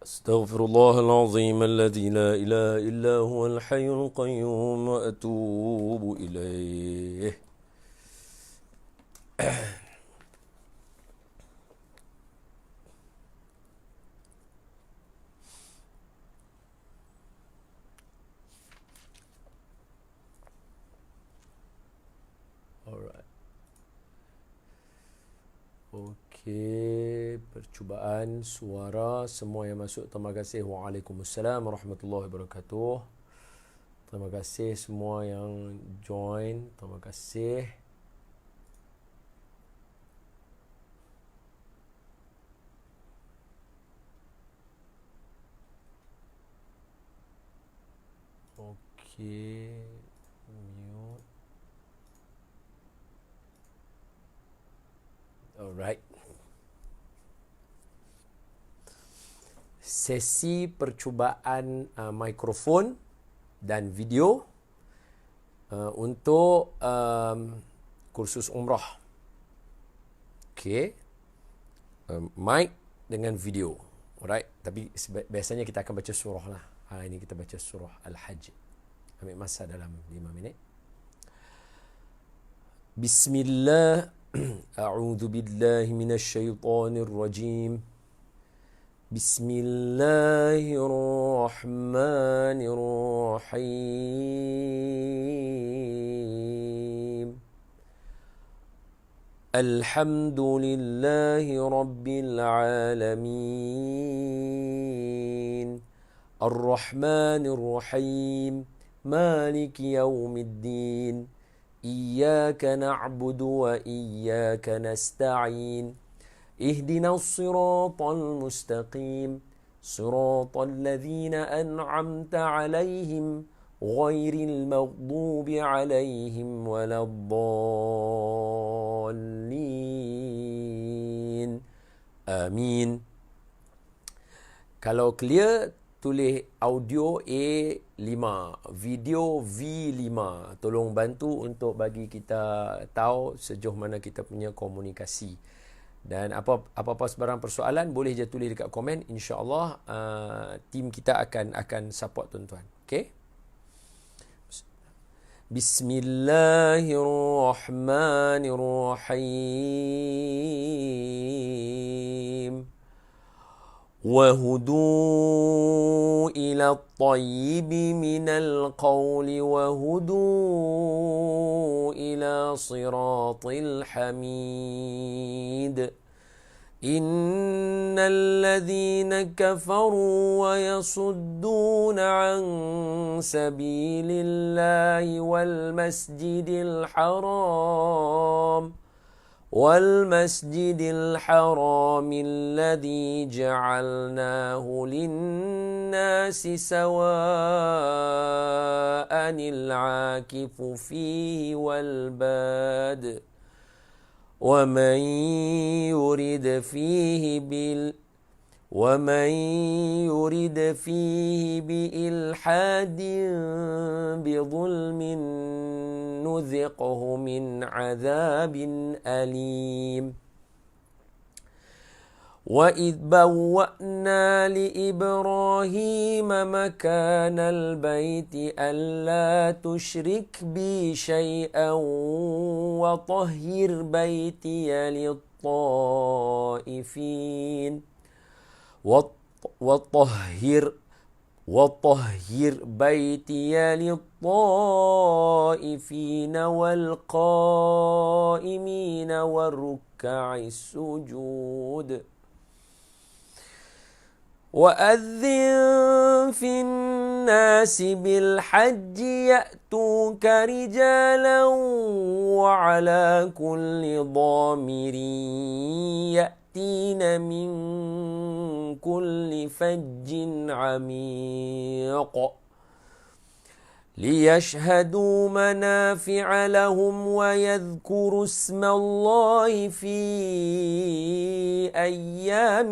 أستغفر الله العظيم الذي لا إله إلا هو الحي القيوم وأتوب إليه. Alright. Okey, percubaan suara semua yang masuk, terima kasih. Waalaikumsalam warahmatullahi wabarakatuh. Terima kasih semua yang join, terima kasih. Okey, mute. Alright. Sesi percubaan mikrofon dan video untuk kursus umrah. Okey. Mic dengan video. Alright. Tapi biasanya kita akan baca surah lah. Ini kita baca surah Al-Hajj. Ambil masa dalam 5 minit. Bismillah. A'udzu billahi minasyaitonir rajim. Bismillahirrahmanirrahim. Alhamdulillahi rabbil alamin. Ar-Rahmanir Rahim. Maliki yaumiddin. Iyyaka na'budu wa iyyaka nasta'in. اهدنا الصراط المستقيم صراط الذين أنعمت عليهم غير المغضوب عليهم ولا الضالين آمين. Kalau clear, tulis audio A5, video V5. Tolong bantu untuk bagi kita tahu sejauh mana kita punya komunikasi. Dan apa-apa sebarang persoalan boleh je tulis dekat komen. InsyaAllah tim kita akan support tuan-tuan. Okay? Bismillahirrahmanirrahim. وهدوا إلى الطيب من القول وهدوا إلى صراط الحميد إن الذين كفروا ويصدون عن سبيل الله والمسجد الحرام الذي جعلناه للناس سواء العاكف فيه والباد ومن يرد فيه بإلحاد بظلم نذقه من عذاب أليم وإذ بوأنا لإبراهيم مكان البيت ألا تشرك بي شيئا وطهر بيتي للطائفين وطهر بيتي للطائفين والقائمين والركع السجود وأذن في الناس بالحج يأتوك رجالا وعلى كل ضامر يأتين من كل فج عميق ليشهدوا منافع لهم ويذكروا اسم الله في أيام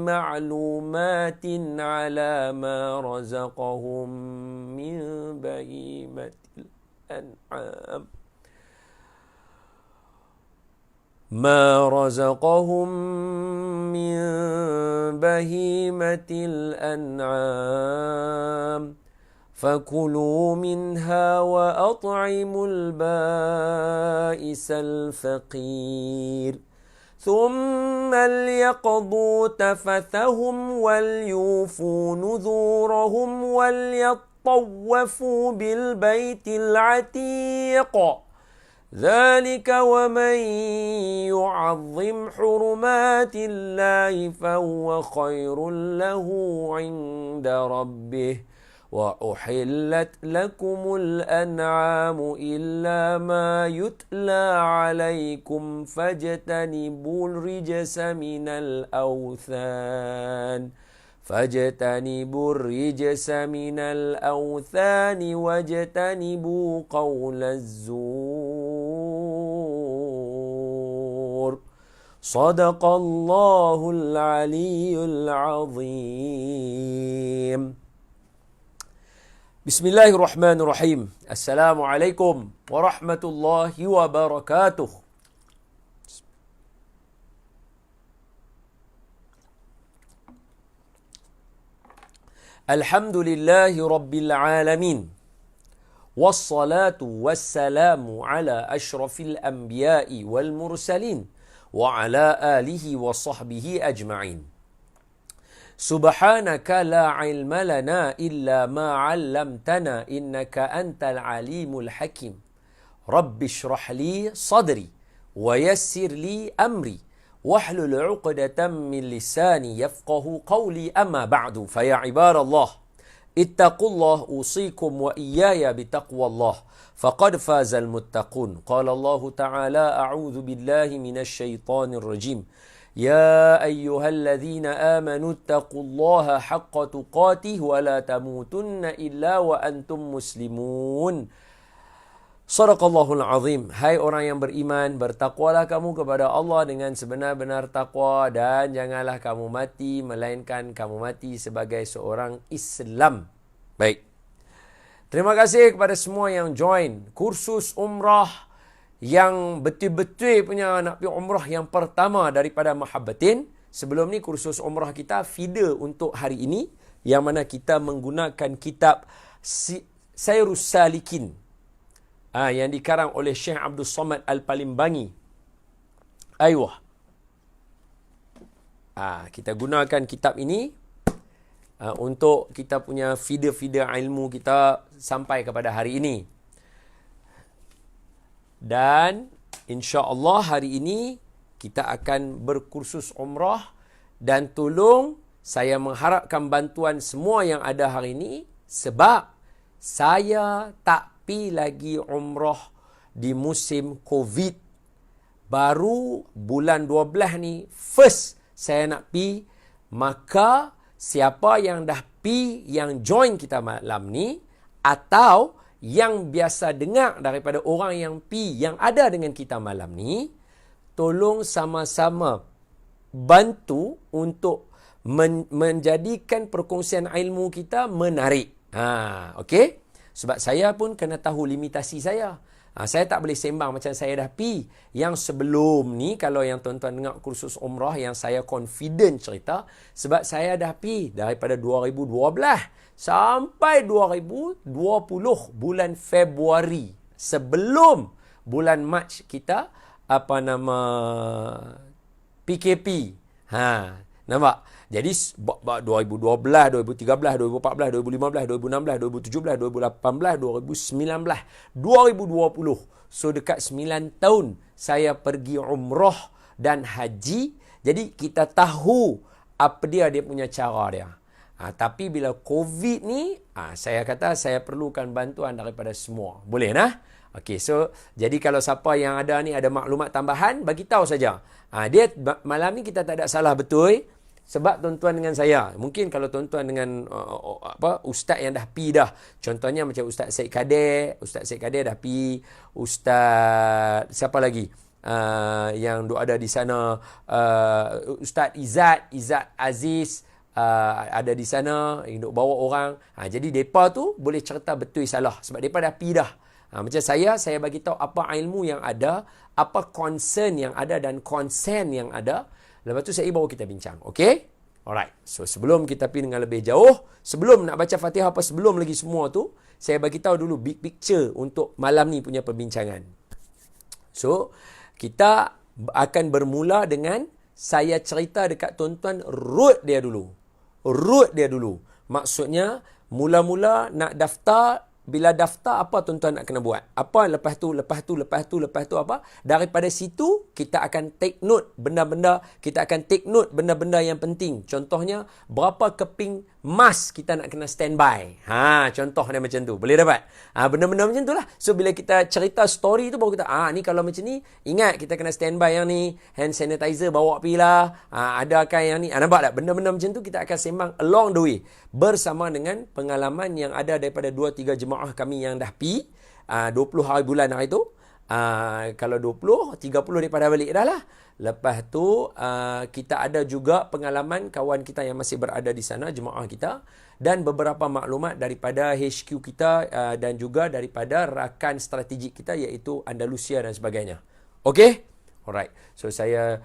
معلومات على ما رزقهم من بهيمة الأنعام ما رزقهم من بهيمة الأنعام فكلوا منها وأطعموا البائس الفقير ثم ليقضوا تفثهم وليوفوا نذورهم وليطوفوا بالبيت العتيق ذلك ومن يعظم حرمات الله فهو خير له عند ربه وأحلت لكم الأنعام إلا ما يتلى عليكم فاجتنبوا الرجس من الأوثان واجتنبوا قول الزور صدق الله العلي العظيم. Bismillahirrahmanirrahim. Assalamualaikum warahmatullahi wabarakatuh. Alhamdulillahi rabbil alamin. Wassalatu wassalamu ala ashrafil anbiya'i wal mursalin wa ala alihi wa sahbihi ajma'in. Subhanaka la ilma lana illa ma 'allamtana innaka antal alimul hakim. Rabbi shrah li sadri wa yassir li amri wahlul 'uqdatam min lisani yafqahu qawli amma ba'du. Fa ya ibadallah ittaqullah usikum wa iyaya bitaqwallah faqad fazal muttaqun. Qala Allah ta'ala a'udzu billahi minasy syaithanir rajim. يا أيها الذين آمنوا اتقوا الله حق تقاته ولا تموتن إلا وأنتم مسلمون. Sadaqallahul azim. Hai orang yang beriman, bertakwalah kamu kepada Allah dengan sebenar-benar takwa dan janganlah kamu mati melainkan kamu mati sebagai seorang Islam. Baik. Terima kasih kepada semua yang join kursus umrah yang betul-betul punya nak pergi umrah yang pertama daripada Mahabbatin. Sebelum ni kursus umrah kita feeder untuk hari ini yang mana kita menggunakan kitab Sayrus Salikin yang dikarang oleh Syekh Abdul Samad Al-Palimbangi. Ayuh. Kita gunakan kitab ini untuk kita punya feeder-feeder ilmu kita sampai kepada hari ini. Dan insya-Allah hari ini kita akan berkursus umrah dan tolong saya mengharapkan bantuan semua yang ada hari ini sebab saya tak pi lagi umrah di musim Covid. Baru bulan 12 ni first saya nak pi, maka siapa yang dah pi yang join kita malam ni atau yang biasa dengar daripada orang yang pi yang ada dengan kita malam ni, tolong sama-sama bantu untuk menjadikan perkongsian ilmu kita menarik. Okey? Sebab saya pun kena tahu limitasi saya. Saya tak boleh sembang macam saya dah pi. Yang sebelum ni, kalau yang tuan-tuan dengar kursus umrah yang saya confident cerita, sebab saya dah pi daripada 2012 sampai 2020 bulan Februari. Sebelum bulan Mac kita, PKP. Nampak? Jadi 2012, 2013, 2014, 2015, 2016, 2017, 2018, 2019, 2020. So dekat 9 tahun saya pergi umrah dan haji. Jadi kita tahu apa dia punya cara dia. Tapi bila Covid ni, saya kata saya perlukan bantuan daripada semua. Boleh nah? Okey, so jadi kalau siapa yang ada ni ada maklumat tambahan, bagi tahu saja. Dia malam ni kita tak ada salah betul. Sebab tuan-tuan dengan saya, mungkin kalau tuan-tuan dengan ustaz yang dah pi dah. Contohnya macam Ustaz Syed Kadir dah pi, Ustaz siapa lagi? Yang ada di sana, Ustaz Izzat Aziz ada di sana, yang duk bawa orang. Jadi depa tu boleh cerita betul salah sebab depa dah pi dah. Macam saya bagi tahu apa ilmu yang ada, apa concern yang ada dan consent yang ada. Lepas tu baru kita bincang. Okey? Alright. So sebelum kita pergi dengan lebih jauh, sebelum nak baca Fatihah apa sebelum lagi semua tu, saya bagi tahu dulu big picture untuk malam ni punya perbincangan. So, kita akan bermula dengan saya cerita dekat tuan-tuan root dia dulu. Root dia dulu. Maksudnya, mula-mula nak daftar, bila daftar apa tuan-tuan nak kena buat? Apa lepas tu apa? Daripada situ, kita akan take note benda-benda yang penting. Contohnya, berapa keping mas kita nak kena standby. Contoh dia macam tu. Boleh dapat? Benda-benda macam tu lah. So, bila kita cerita story tu, baru kita, ni kalau macam ni, ingat kita kena standby yang ni. Hand sanitizer bawa pergi lah. Adakah yang ni? Nampak tak? Benda-benda macam tu, kita akan sembang along the way. Bersama dengan pengalaman yang ada daripada 2-3 jemaah kami yang dah pi. 20 hari bulan hari tu. Kalau 20, 30 daripada balik dah lah. Lepas tu, kita ada juga pengalaman kawan kita yang masih berada di sana, jemaah kita. Dan beberapa maklumat daripada HQ kita dan juga daripada rakan strategik kita iaitu Andalusia dan sebagainya. Okey? Alright. So, saya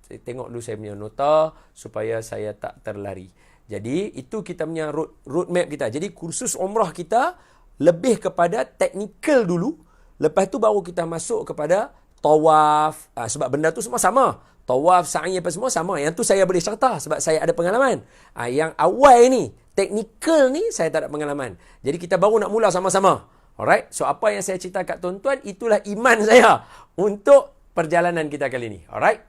tengok dulu saya punya nota supaya saya tak terlari. Jadi, itu kita punya roadmap kita. Jadi, kursus umrah kita lebih kepada teknikal dulu. Lepas tu baru kita masuk kepada tawaf. Sebab benda tu semua sama. Tawaf, sa'i apa semua sama. Yang tu saya boleh serta sebab saya ada pengalaman. Yang awal ni, teknikal ni saya tak ada pengalaman. Jadi kita baru nak mula sama-sama. Alright? So apa yang saya cerita kat tuan-tuan, itulah iman saya untuk perjalanan kita kali ni. Alright?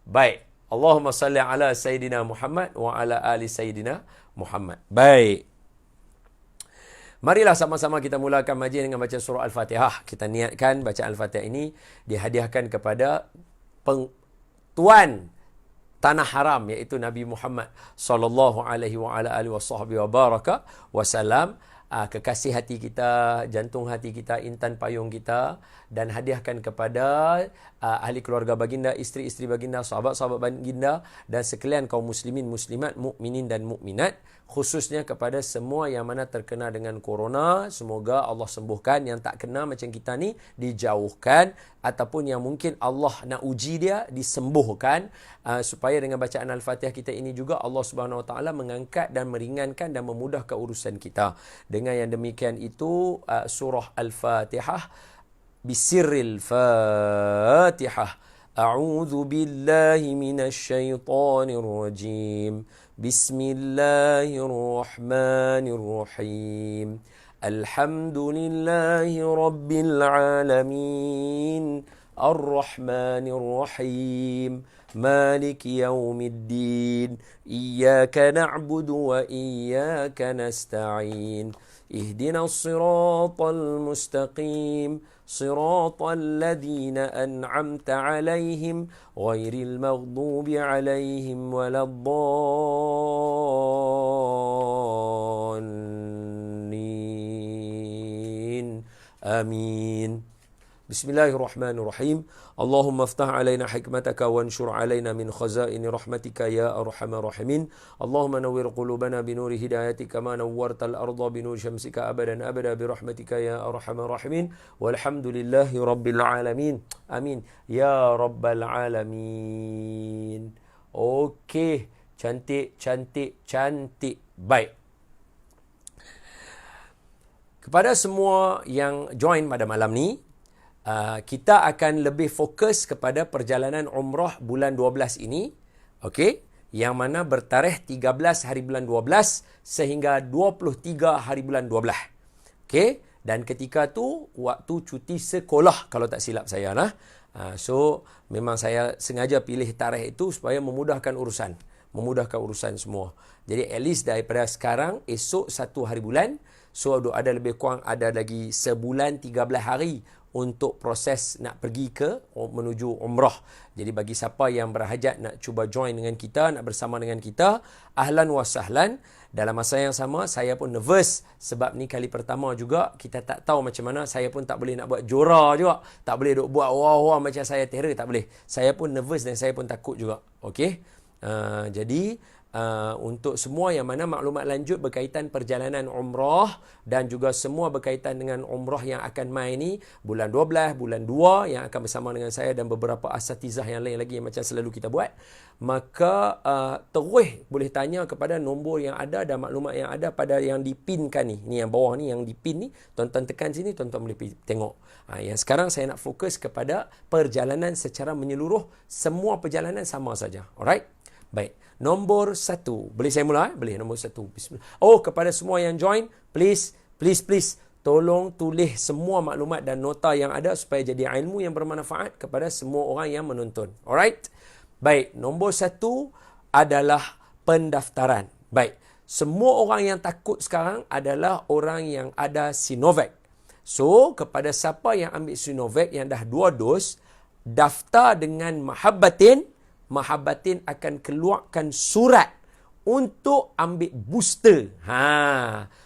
Baik. Allahumma salli ala Sayyidina Muhammad wa ala ali Sayyidina Muhammad. Baik. Marilah sama-sama kita mulakan majlis dengan baca surah Al-Fatihah. Kita niatkan baca Al-Fatihah ini dihadiahkan kepada tuan tanah haram iaitu Nabi Muhammad sallallahu alaihi wa ala alihi wasallam, kekasih hati kita, jantung hati kita, intan payung kita, dan hadiahkan kepada ahli keluarga baginda, isteri-isteri baginda, sahabat-sahabat baginda dan sekalian kaum muslimin, muslimat, mukminin dan mukminat, khususnya kepada semua yang mana terkena dengan corona. Semoga Allah sembuhkan, yang tak kena macam kita ni dijauhkan, ataupun yang mungkin Allah nak uji dia disembuhkan, supaya dengan bacaan Al-Fatihah kita ini juga Allah Subhanahu Wa Taala mengangkat dan meringankan dan memudahkan urusan kita. Dengan yang demikian itu surah Al-Fatihah, bisirril Fatihah. A'udzu billahi minasy syaithanir rajim. Bismillahirrahmanirrahim. Alhamdulillahi rabbil alamin. Ar-Rahmanir-Rahim. Maliki yaumiddin. Iyyaka na'budu wa iyyaka nasta'in. Ihdinas siratal mustaqim. Siratal ladzina an'amta 'alaihim ghairil maghdubi 'alaihim waladdallin. Amin. Bismillahirrahmanirrahim. Allahumma aftah alaina hikmataka wanshur alaina min khazaini rahmatika ya arhamar rahimin. Allahumma nawwir qulubana binuri hidayatika ma nawwartal arda binuri syamsika abadan abada birahmatika ya arhamar rahimin. Walhamdulillahi rabbil alamin. Amin ya rabbal alamin. Okey, cantik. Baik. Kepada semua yang join pada malam ni, kita akan lebih fokus kepada perjalanan umrah bulan 12 ini. Okey, yang mana bertarikh 13 hari bulan 12 sehingga 23 hari bulan 12. Okey, dan ketika tu waktu cuti sekolah kalau tak silap saya lah. So memang saya sengaja pilih tarikh itu supaya memudahkan urusan semua. Jadi at least daripada sekarang, esok 1 hari bulan, so ada lebih kurang ada lagi sebulan 13 hari untuk proses nak pergi menuju umrah. Jadi bagi siapa yang berhajat nak cuba join dengan kita, nak bersama dengan kita, ahlan wa sahlan. Dalam masa yang sama, saya pun nervous sebab ni kali pertama juga, kita tak tahu macam mana. Saya pun tak boleh nak buat jora juga. Tak boleh duk buat wah macam saya terror, tak boleh. Saya pun nervous dan saya pun takut juga. Okey. Jadi untuk semua yang mana maklumat lanjut berkaitan perjalanan umrah dan juga semua berkaitan dengan umrah yang akan mai ni bulan 12, bulan 2 yang akan bersama dengan saya dan beberapa asatizah yang lain lagi yang macam selalu kita buat, maka terus boleh tanya kepada nombor yang ada dan maklumat yang ada pada yang dipinkan ni. Ni yang bawah ni yang dipin ni, tuan-tuan tekan sini, tuan-tuan boleh tengok. Yang sekarang saya nak fokus kepada perjalanan secara menyeluruh, semua perjalanan sama saja. Alright? Baik. Nombor 1. Boleh saya mula? Boleh. Nombor 1. Bismillah. Oh, kepada semua yang join, please, tolong tulis semua maklumat dan nota yang ada supaya jadi ilmu yang bermanfaat kepada semua orang yang menonton. Alright? Baik. Nombor 1 adalah pendaftaran. Baik. Semua orang yang takut sekarang adalah orang yang ada Sinovac. So, kepada siapa yang ambil Sinovac yang dah 2 dos, daftar dengan Mahabbatin akan keluarkan surat untuk ambil booster.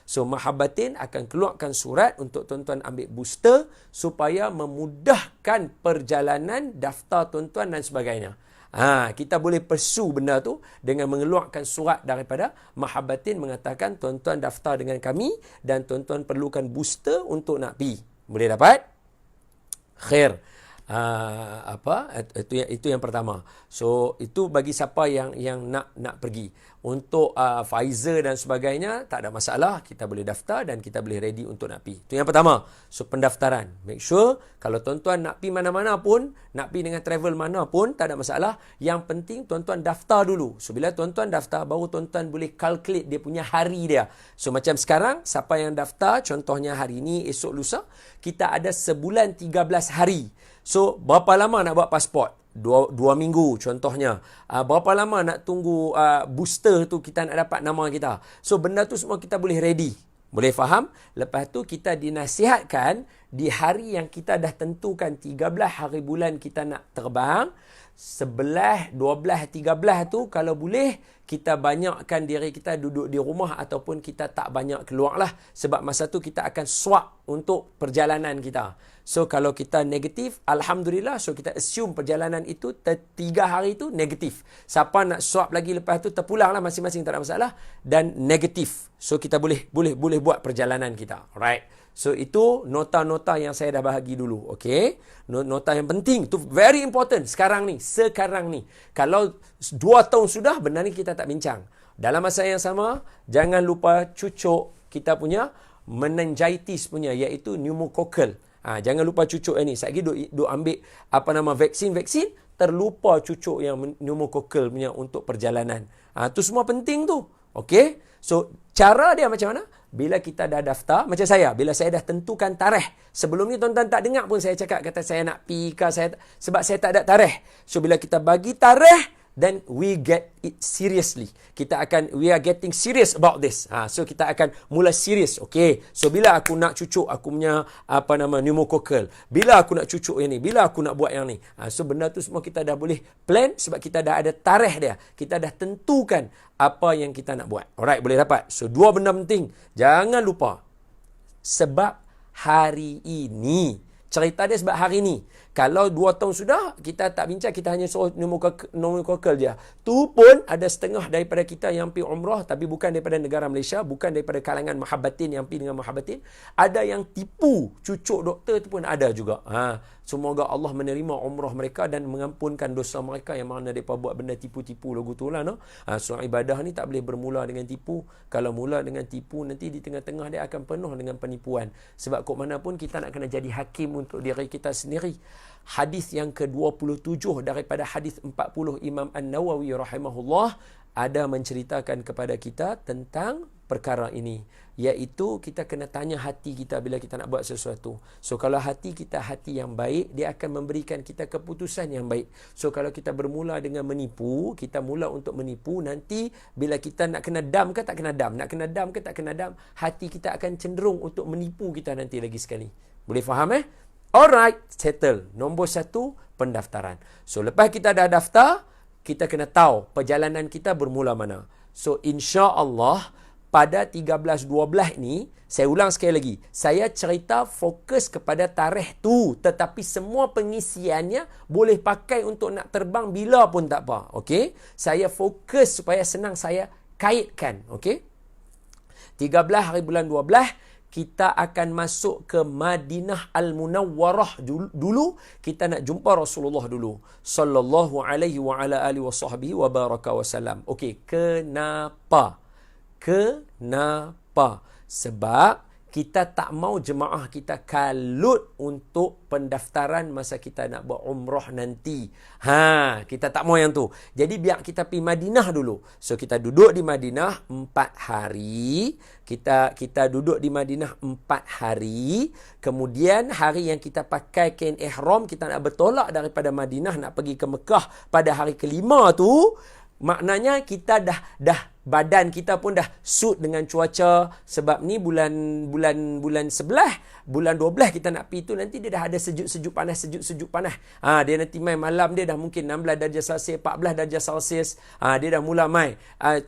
So Mahabbatin akan keluarkan surat untuk tuan-tuan ambil booster supaya memudahkan perjalanan, daftar tuan-tuan dan sebagainya. Kita boleh pursue benda tu dengan mengeluarkan surat daripada Mahabbatin mengatakan tuan-tuan daftar dengan kami dan tuan-tuan perlukan booster untuk nak pergi. Boleh dapat? Khair. Itu yang pertama. So itu bagi siapa yang nak pergi. Untuk Pfizer dan sebagainya tak ada masalah, kita boleh daftar dan kita boleh ready untuk nak pergi. Itu yang pertama. So pendaftaran, make sure kalau tuan-tuan nak pergi mana-mana pun, nak pergi dengan travel mana pun, tak ada masalah. Yang penting tuan-tuan daftar dulu. So bila tuan-tuan daftar, baru tuan-tuan boleh calculate dia punya hari dia. So macam sekarang, siapa yang daftar, contohnya hari ni, esok lusa, kita ada sebulan 13 hari. So, berapa lama nak buat pasport? 2 minggu contohnya. Berapa lama nak tunggu booster tu kita nak dapat nama kita? So, benda tu semua kita boleh ready. Boleh faham? Lepas tu kita dinasihatkan di hari yang kita dah tentukan 13 hari bulan kita nak terbang. 11, 12, 13 tu kalau boleh kita banyakkan diri kita duduk di rumah ataupun kita tak banyak keluar lah. Sebab masa tu kita akan swap untuk perjalanan kita. So kalau kita negatif, Alhamdulillah. So kita assume perjalanan itu 3 hari tu negatif. Siapa nak swap lagi lepas tu terpulang lah masing-masing, tak ada masalah. Dan negatif. So kita boleh buat perjalanan kita. Alright. So itu nota-nota yang saya dah bahagi dulu. Okay. Nota yang penting. Itu very important sekarang ni. Kalau 2 tahun sudah, benda ni kita tak bincang. Dalam masa yang sama, jangan lupa cucuk kita punya meningitis punya, iaitu pneumococcal. Jangan lupa cucuk yang ni. Sekali duk ambil vaksin, terlupa cucuk yang pneumococcal punya untuk perjalanan. Tu semua penting tu. Okey? So, cara dia macam mana? Bila kita dah daftar, macam saya, bila saya dah tentukan tarikh. Sebelum ni tuan-tuan tak dengar pun saya cakap, kata saya nak pergi ke, sebab saya tak ada tarikh. So, bila kita bagi tarikh, then we get it seriously. We are getting serious about this. So kita akan mula serius. Okay. So bila aku nak cucuk aku punya pneumococcal, bila aku nak cucuk yang ni, bila aku nak buat yang ni. So benda tu semua kita dah boleh plan sebab kita dah ada tarikh dia. Kita dah tentukan apa yang kita nak buat. Alright, boleh dapat. So 2 benda penting. Jangan lupa. Sebab hari ini. Cerita dia sebab hari ni. Kalau 2 tahun sudah, kita tak bincang, kita hanya suruh pneumococcal je. Tu pun ada setengah daripada kita yang pergi umrah, tapi bukan daripada negara Malaysia, bukan daripada kalangan Mahabbatin yang pergi dengan Mahabbatin. Ada yang tipu cucuk doktor tu pun ada juga. Semoga Allah menerima umrah mereka dan mengampunkan dosa mereka yang mana mereka buat benda tipu-tipu lagu tu lah. So ibadah ni tak boleh bermula dengan tipu. Kalau mula dengan tipu, nanti di tengah-tengah dia akan penuh dengan penipuan. Sebab kok mana pun kita nak kena jadi hakim untuk diri kita sendiri. Hadis yang ke-27 daripada hadis 40 Imam An-Nawawi rahimahullah ada menceritakan kepada kita tentang perkara ini, iaitu kita kena tanya hati kita bila kita nak buat sesuatu. So kalau hati kita hati yang baik, dia akan memberikan kita keputusan yang baik. So kalau kita bermula dengan menipu, kita mula untuk menipu, nanti bila kita nak kena dam ke tak kena dam, nak kena dam ke tak kena dam, hati kita akan cenderung untuk menipu kita nanti lagi sekali. Boleh faham Alright, settle. Nombor 1, pendaftaran. So lepas kita dah daftar, kita kena tahu perjalanan kita bermula mana. So insya-Allah pada 13-12 ni, saya ulang sekali lagi, saya cerita fokus kepada tarikh tu, tetapi semua pengisiannya boleh pakai untuk nak terbang bila pun tak apa. Okey, saya fokus supaya senang saya kaitkan. Okey, 13 hari bulan 12 kita akan masuk ke Madinah Al-Munawwarah dulu. Kita nak jumpa Rasulullah dulu sallallahu alaihi wa ala alihi wa sahbihi wa baraka wasallam. Okey, kenapa? Sebab kita tak mau jemaah kita kalut untuk pendaftaran masa kita nak buat umrah nanti. Kita tak mau yang tu. Jadi biar kita pergi Madinah dulu. So kita duduk di Madinah 4 hari. Kita duduk di Madinah 4 hari. Kemudian hari yang kita pakai kain ihram, kita nak bertolak daripada Madinah nak pergi ke Mekah pada hari kelima tu, maknanya kita dah badan kita pun dah suit dengan cuaca. Sebab ni bulan 11, bulan 12 kita nak pergi tu, nanti dia dah ada sejuk panas. Dia nanti main malam dia dah mungkin 16 darjah Celsius, 14 darjah Celsius. Dia dah mula main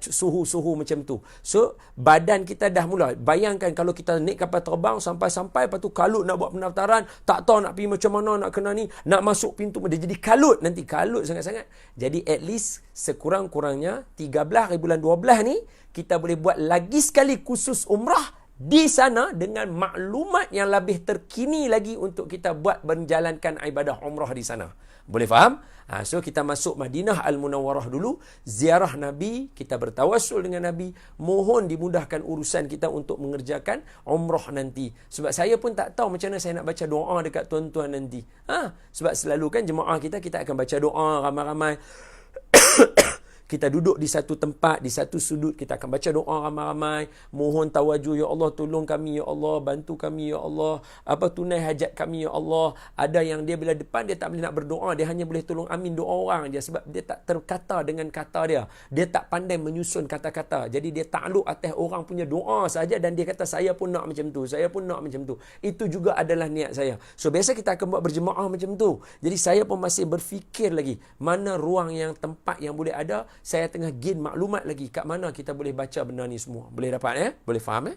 suhu macam tu. So badan kita dah mula. Bayangkan kalau kita naik kapal terbang sampai lepas tu kalut nak buat pendaftaran, tak tahu nak pergi macam mana, nak kena ni, nak masuk pintu, dia jadi kalut sangat-sangat. Jadi at least sekurang-kurangnya 13 hari bulan 12 ni kita boleh buat lagi sekali khusus umrah di sana dengan maklumat yang lebih terkini lagi untuk kita buat menjalankan ibadah umrah di sana. Boleh faham? So kita masuk Madinah Al-Munawwarah dulu, ziarah Nabi, kita bertawassul dengan Nabi, mohon dimudahkan urusan kita untuk mengerjakan umrah nanti. Sebab saya pun tak tahu macam mana saya nak baca doa dekat tuan-tuan nanti. Sebab selalu kan jemaah kita akan baca doa ramai-ramai. Kita duduk di satu tempat, di satu sudut, kita akan baca doa ramai-ramai, mohon tawajuh, ya Allah tolong kami, ya Allah bantu kami, ya Allah tunai hajat kami, ya Allah. Ada yang dia bila depan dia tak boleh nak berdoa, dia hanya boleh tolong amin doa orang je, sebab dia tak terkata dengan kata dia tak pandai menyusun kata-kata. Jadi dia takluk atas orang punya doa saja, dan dia kata saya pun nak macam tu, saya pun nak macam tu. Itu juga adalah niat saya. So biasa kita akan buat berjemaah macam tu. Jadi saya pun masih berfikir lagi mana ruang yang tempat yang boleh ada. Saya tengah gain maklumat lagi kat mana kita boleh baca benda ni semua. Boleh dapat Boleh faham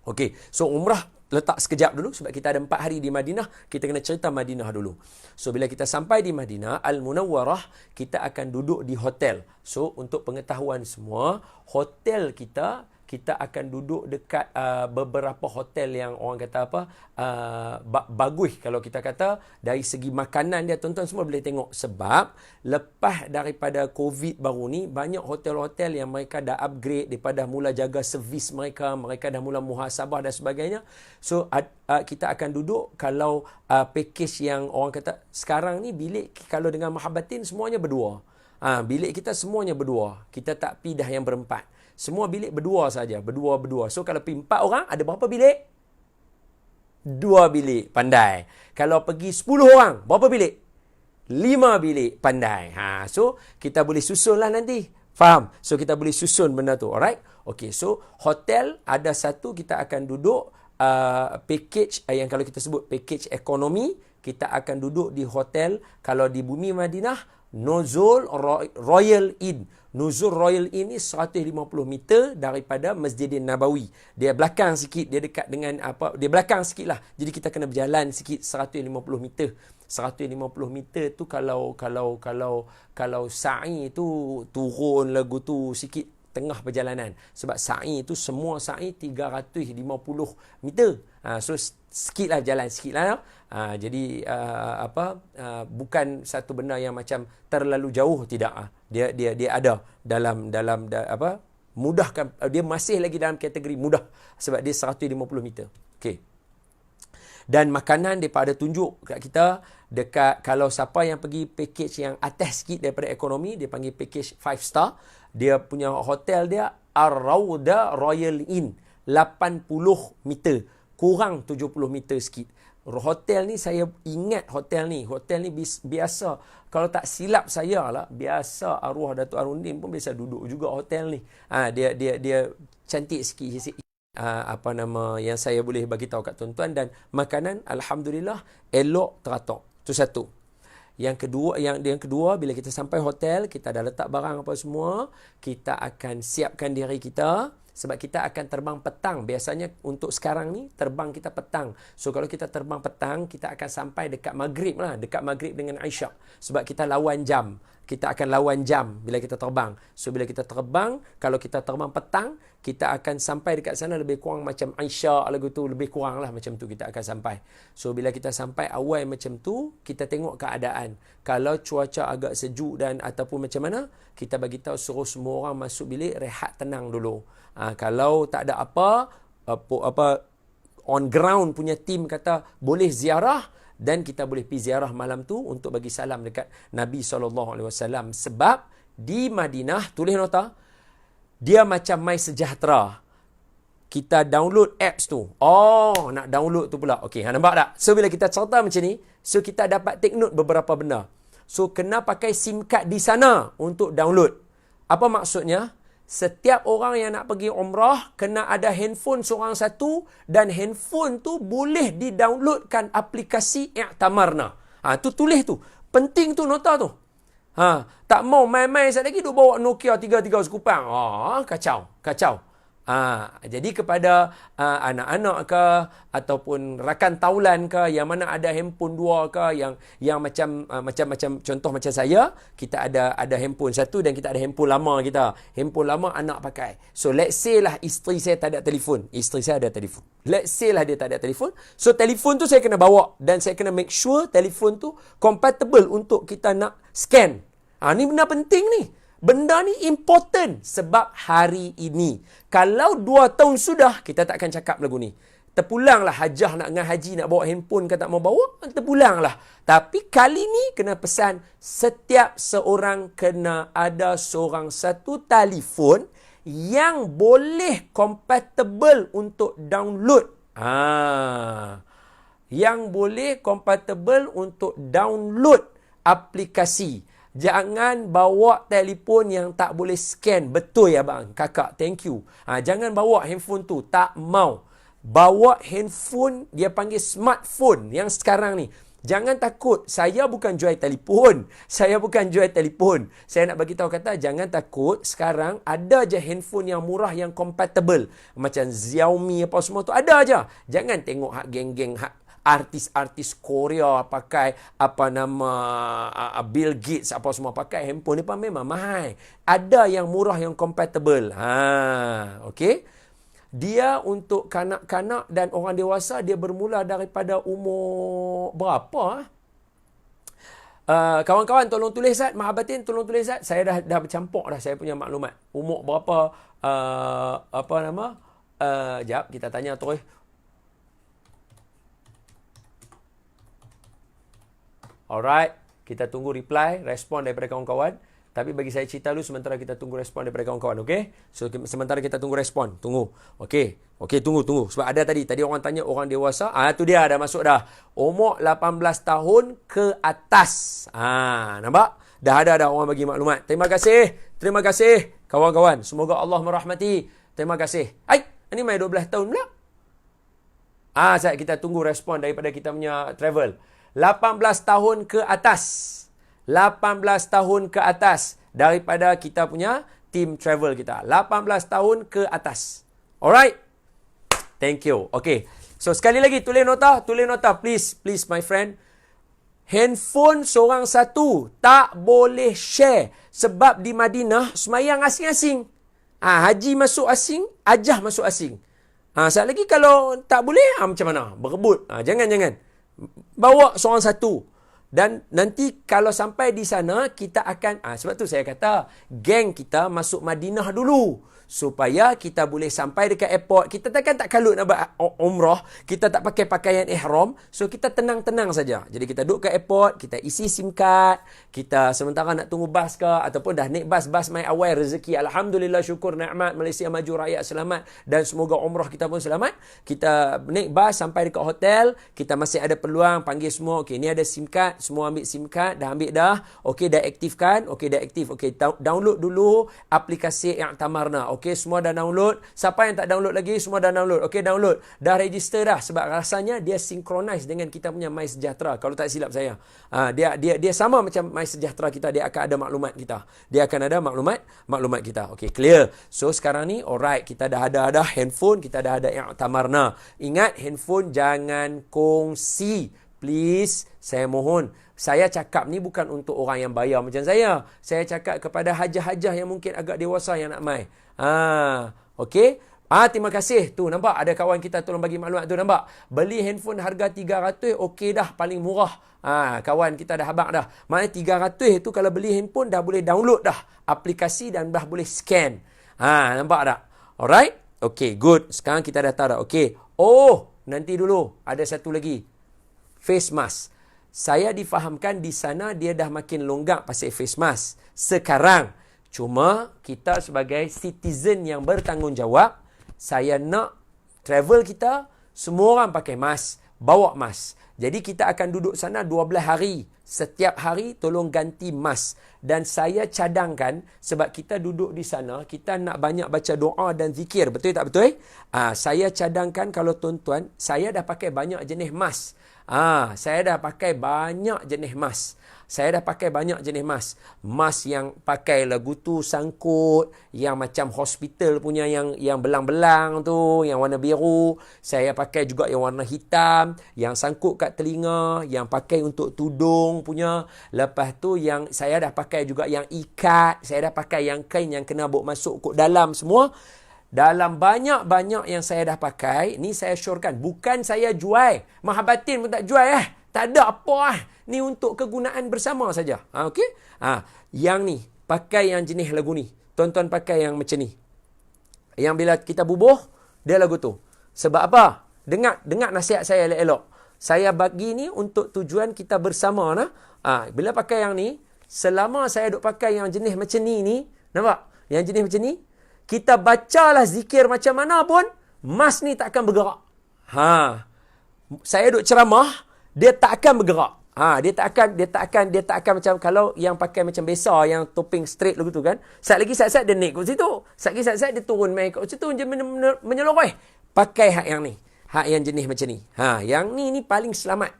Okey, so umrah letak sekejap dulu sebab kita ada 4 hari di Madinah, kita kena cerita Madinah dulu. So bila kita sampai di Madinah Al-Munawwarah, kita akan duduk di hotel. So untuk pengetahuan semua, hotel kita akan duduk dekat beberapa hotel yang orang kata bagus kalau kita kata dari segi makanan dia. Tuan-tuan semua boleh tengok, sebab lepas daripada COVID baru ni, banyak hotel-hotel yang mereka dah upgrade, daripada mula jaga servis mereka dah mula muhasabah dan sebagainya. So kita akan duduk, kalau package yang orang kata sekarang ni, bilik kalau dengan Mahabbatin semuanya berdua. Bilik kita semuanya berdua, kita tak pi dah yang berempat. Semua bilik berdua saja, berdua. So kalau pergi 4 orang, ada berapa bilik? 2 bilik, pandai. Kalau pergi 10 orang, berapa bilik? 5 bilik, pandai. So kita boleh susun lah nanti. Faham? So kita boleh susun benda tu, alright? Okay, so hotel ada satu, kita akan duduk package yang kalau kita sebut package ekonomi, kita akan duduk di hotel. Kalau di bumi Madinah, Nuzul Royal Inn. Nuzul Royal Inn ni 150 meter daripada Masjidin Nabawi. Dia belakang sikit, dia dekat dengan dia belakang sikit lah. Jadi kita kena berjalan sikit 150 meter. 150 meter tu kalau sa'i tu turun lagu tu sikit tengah perjalanan. Sebab sa'i tu semua sa'i 350 meter. So sikit lah jalan, sikit lah. Jadi bukan satu benda yang macam terlalu jauh, tidak. Dia ada dalam mudahkan, dia masih lagi dalam kategori mudah sebab dia 150 meter. Okey. Dan makanan daripada tunjuk kat kita dekat, kalau siapa yang pergi package yang atas sikit daripada ekonomi, dia panggil package 5 star. Dia punya hotel dia Ar-Rawda Royal Inn, 80 meter, kurang 70 meter sikit. Hotel ni saya ingat hotel ni biasa, kalau tak silap saya lah, biasa arwah Datuk Arundin pun biasa duduk juga hotel ni. Dia cantik sikit. Yang saya boleh bagi tahu kat tuan-tuan. Dan makanan alhamdulillah elok teratur. Itu satu. Yang kedua, bila kita sampai hotel, kita dah letak barang apa semua, kita akan siapkan diri kita. Sebab kita akan terbang petang. Biasanya untuk sekarang ni, terbang kita petang. So, kalau kita terbang petang, kita akan sampai dekat maghrib lah. Dekat maghrib dengan Isyak. Sebab kita lawan jam. Kita akan lawan jam bila kita terbang. So, bila kita terbang, kalau kita terbang petang, kita akan sampai dekat sana lebih kurang macam Isyak lagu tu. Lebih kurang lah macam tu kita akan sampai. So, bila kita sampai awal macam tu, kita tengok keadaan. Kalau cuaca agak sejuk dan ataupun macam mana, kita bagi tahu suruh semua orang masuk bilik, rehat tenang dulu. Kalau tak ada apa, on ground punya team kata boleh ziarah, dan kita boleh pergi ziarah malam tu untuk bagi salam dekat Nabi SAW. Sebab di Madinah, tulis nota, dia macam My Sejahtera. Kita download apps tu. Oh, nak download tu pula. Okey, nampak tak? So, bila kita cerita macam ni, so kita dapat take note beberapa benda. So, kena pakai SIM card di sana untuk download. Apa maksudnya? Setiap orang yang nak pergi umrah, kena ada handphone seorang satu, dan handphone tu boleh di-downloadkan aplikasi I'tamarna. Tu tulis tu. Penting tu nota tu. Tak mau main-main sekali lagi, duk bawa Nokia 33 sekupang. Kacau. Jadi kepada anak-anak ke ataupun rakan taulan ke yang mana ada handphone dua ke yang macam contoh macam saya, kita ada handphone satu dan kita ada handphone lama kita. Handphone lama anak pakai. So let's say lah isteri saya tak ada telefon. Isteri saya ada telefon. Let's say lah dia tak ada telefon. So telefon tu saya kena bawa dan saya kena make sure telefon tu compatible untuk kita nak scan. Ni benda penting ni. Benda ni important sebab hari ini. Kalau 2 tahun sudah, kita tak akan cakap lagu ni. Terpulanglah hajah nak dengan haji, nak bawa handphone ke tak mau bawa, terpulanglah. Tapi kali ni kena pesan, setiap seorang kena ada seorang satu telefon yang boleh compatible untuk download. Yang boleh compatible untuk download aplikasi. Jangan bawa telefon yang tak boleh scan. Betul ya bang? Kakak, thank you. Jangan bawa handphone tu. Tak mau. Bawa handphone, dia panggil smartphone yang sekarang ni. Jangan takut. Saya bukan jual telefon. Saya nak bagi tahu kata, jangan takut. Sekarang ada je handphone yang murah yang compatible. Macam Xiaomi apa semua tu. Ada je. Jangan tengok hak geng-geng artis-artis Korea pakai Bill Gates apa semua pakai handphone ni pun memang mahal. Ada yang murah yang compatible. Okey. Dia untuk kanak-kanak dan orang dewasa, dia bermula daripada umur berapa? Kawan-kawan tolong tulis Zat, Mahabatin tolong tulis Zat. Saya dah bercampur dah saya punya maklumat. Umur berapa jap kita tanya terus. Alright, kita tunggu reply, respon daripada kawan-kawan. Tapi bagi saya cerita dulu sementara kita tunggu respon daripada kawan-kawan, okey? So, sementara kita tunggu respon, tunggu. Okey, tunggu. Sebab ada tadi orang tanya orang dewasa. Tu dia dah masuk dah. Umur 18 tahun ke atas. Nampak? Dah ada orang bagi maklumat. Terima kasih kawan-kawan. Semoga Allah merahmati. Terima kasih. Ini mai 12 tahun pula. Saya kita tunggu respon daripada kita punya travel. 18 tahun ke atas. 18 tahun ke atas daripada kita punya team travel kita. 18 tahun ke atas. Alright? Thank you. Okay. So, sekali lagi tulis nota. Please my friend. Handphone seorang satu. Tak boleh share. Sebab di Madinah, semayang asing-asing. Haji masuk asing, hajah masuk asing. Sekali lagi kalau tak boleh, macam mana? Berebut. Jangan. Bawa seorang satu. Dan nanti kalau sampai di sana, kita akan... sebab tu saya kata, geng kita masuk Madinah dulu. Supaya kita boleh sampai dekat airport. Kita takkan tak kalut nak buat umrah. Kita tak pakai pakaian ihram. So, kita tenang-tenang saja. Jadi, kita duduk ke airport. Kita isi SIM card. Kita sementara nak tunggu bas ke. Ataupun dah naik bas mai awal rezeki. Alhamdulillah, syukur, nikmat. Malaysia maju, rakyat selamat. Dan semoga umrah kita pun selamat. Kita naik bas sampai dekat hotel. Kita masih ada peluang panggil semua. Okey, ni ada SIM card. Semua ambil SIM card. Dah ambil dah. Okey, dah aktifkan. Okey, dah aktif. Okey, download dulu aplikasi I'tamarna. Okey, semua dah download. Siapa yang tak download lagi, semua dah download. Okey, download. Dah register dah sebab rasanya dia synchronize dengan kita punya MySejahtera kalau tak silap saya. Dia sama macam MySejahtera kita, dia akan ada maklumat kita. Dia akan ada maklumat kita. Okey, clear. So sekarang ni alright, kita dah ada handphone, kita dah ada I'tamarna. Ingat, handphone jangan kongsi. Please, saya mohon. Saya cakap ni bukan untuk orang yang bayar macam saya. Saya cakap kepada hajah-hajah yang mungkin agak dewasa yang nak mai. Okey. Terima kasih. Tu nampak ada kawan kita tolong bagi maklumat tu, nampak. Beli handphone harga 300, okey dah, paling murah. Kawan kita dah habaq dah. Maknanya 300 tu kalau beli handphone dah boleh download dah aplikasi dan dah boleh scan. Nampak tak? Alright? Okey, good. Sekarang kita dah tahu dah. Okey. Oh, nanti dulu ada satu lagi. Face mask. Saya difahamkan di sana dia dah makin longgak pasal face mask. Sekarang, cuma kita sebagai citizen yang bertanggungjawab, saya nak travel kita, semua orang pakai mask, bawa mask. Jadi kita akan duduk sana 12 hari. Setiap hari tolong ganti mask. Dan saya cadangkan, sebab kita duduk di sana, kita nak banyak baca doa dan zikir. Betul tak betul? Saya cadangkan kalau tuan-tuan, saya dah pakai banyak jenis mask. Saya dah pakai banyak jenis mask. Mask yang pakai lagu tu sangkut, yang macam hospital punya yang belang-belang tu, yang warna biru. Saya pakai juga yang warna hitam, yang sangkut kat telinga, yang pakai untuk tudung punya. Lepas tu yang saya dah pakai juga yang ikat, saya dah pakai yang kain yang kena bawa masuk kot dalam semua. Dalam banyak-banyak yang saya dah pakai, ni saya syorkan, bukan saya jual. Mahabatin pun tak jual Tak ada apa Ni untuk kegunaan bersama saja. Okey? Yang ni, pakai yang jenis lagu ni. Tuan-tuan pakai yang macam ni. Yang bila kita bubuh, dia lagu tu. Sebab apa? Dengar nasihat saya elok-elok. Saya bagi ni untuk tujuan kita bersama nah. Bila pakai yang ni, selama saya duk pakai yang jenis macam ni, nampak? Yang jenis macam ni, kita bacalah zikir macam mana pun, mask ni tak akan bergerak. Saya duk ceramah, dia tak akan bergerak. Dia tak akan macam kalau yang pakai macam biasa, yang topping straight lagu tu kan. Sat dia naik kat situ. Sat dia turun main kat situ je menyeloreh. Pakai hak yang ni. Hak yang jenis macam ni. Yang ni paling selamat.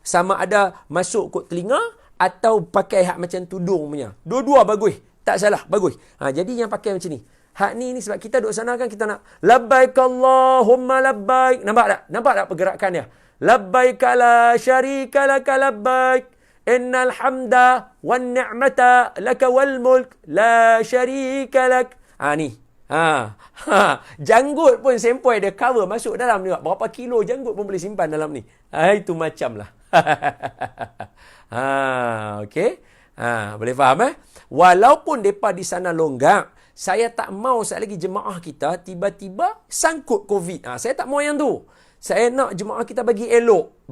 Sama ada masuk kot telinga atau pakai hak macam tudung punya. Dua-dua bagus. Tak salah, bagus. Jadi yang pakai macam ni. Hak ni sebab kita duduk sana kan, kita nak labbaik Allahumma labbaik. Nampak tak pergerakan dia? Labbaik la syarika laka labbaik. Innal hamda wan ni'mata laka wal mulk la syarika lak. Ni. Janggut pun sempoi dia cover masuk dalam ni. Berapa kilo janggut pun boleh simpan dalam ni. Itu macam lah. Okey. Boleh faham Walaupun mereka di sana longgak, saya tak mau sekali lagi jemaah kita tiba-tiba sangkut COVID. Saya tak mau yang tu. Saya nak jemaah kita bagi elok,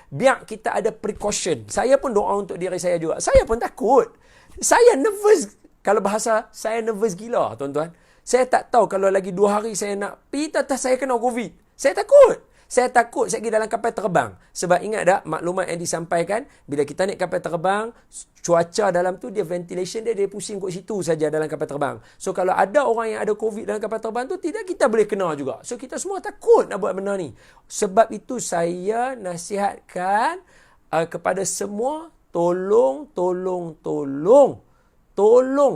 biar kita ada precaution. Saya pun doa untuk diri saya juga. Saya pun takut. Saya nervous. Kalau bahasa, saya nervous gila, tuan-tuan. Saya tak tahu kalau lagi 2 hari saya nak pergi, tak saya kena COVID. Saya takut. Saya pergi dalam kapal terbang. Sebab ingat tak maklumat yang disampaikan, bila kita naik kapal terbang, cuaca dalam tu, dia ventilation dia pusing kat situ saja dalam kapal terbang. So kalau ada orang yang ada COVID dalam kapal terbang tu, tidak kita boleh kena juga. So kita semua takut nak buat benda ni. Sebab itu saya nasihatkan kepada semua, tolong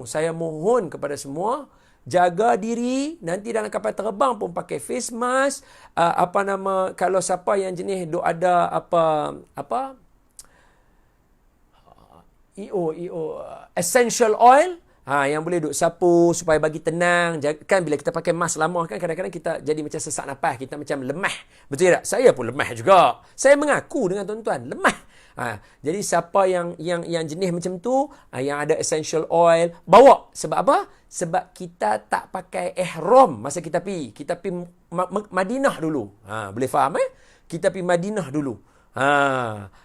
saya mohon kepada semua, jaga diri. Nanti dalam kapal terbang pun pakai face mask. Kalau siapa yang jenis duk ada essential oil, yang boleh duk sapu supaya bagi tenang. Kan bila kita pakai mask lama kan, kadang-kadang kita jadi macam sesak nafas, kita macam lemah. Betul tak? Saya pun lemah juga. Saya mengaku dengan tuan-tuan, lemah. Jadi siapa yang jenis macam tu, yang ada essential oil, bawa. Sebab apa? Sebab kita tak pakai ihram masa kita pergi. Kita pergi Madinah dulu. Boleh faham Kita pergi Madinah dulu.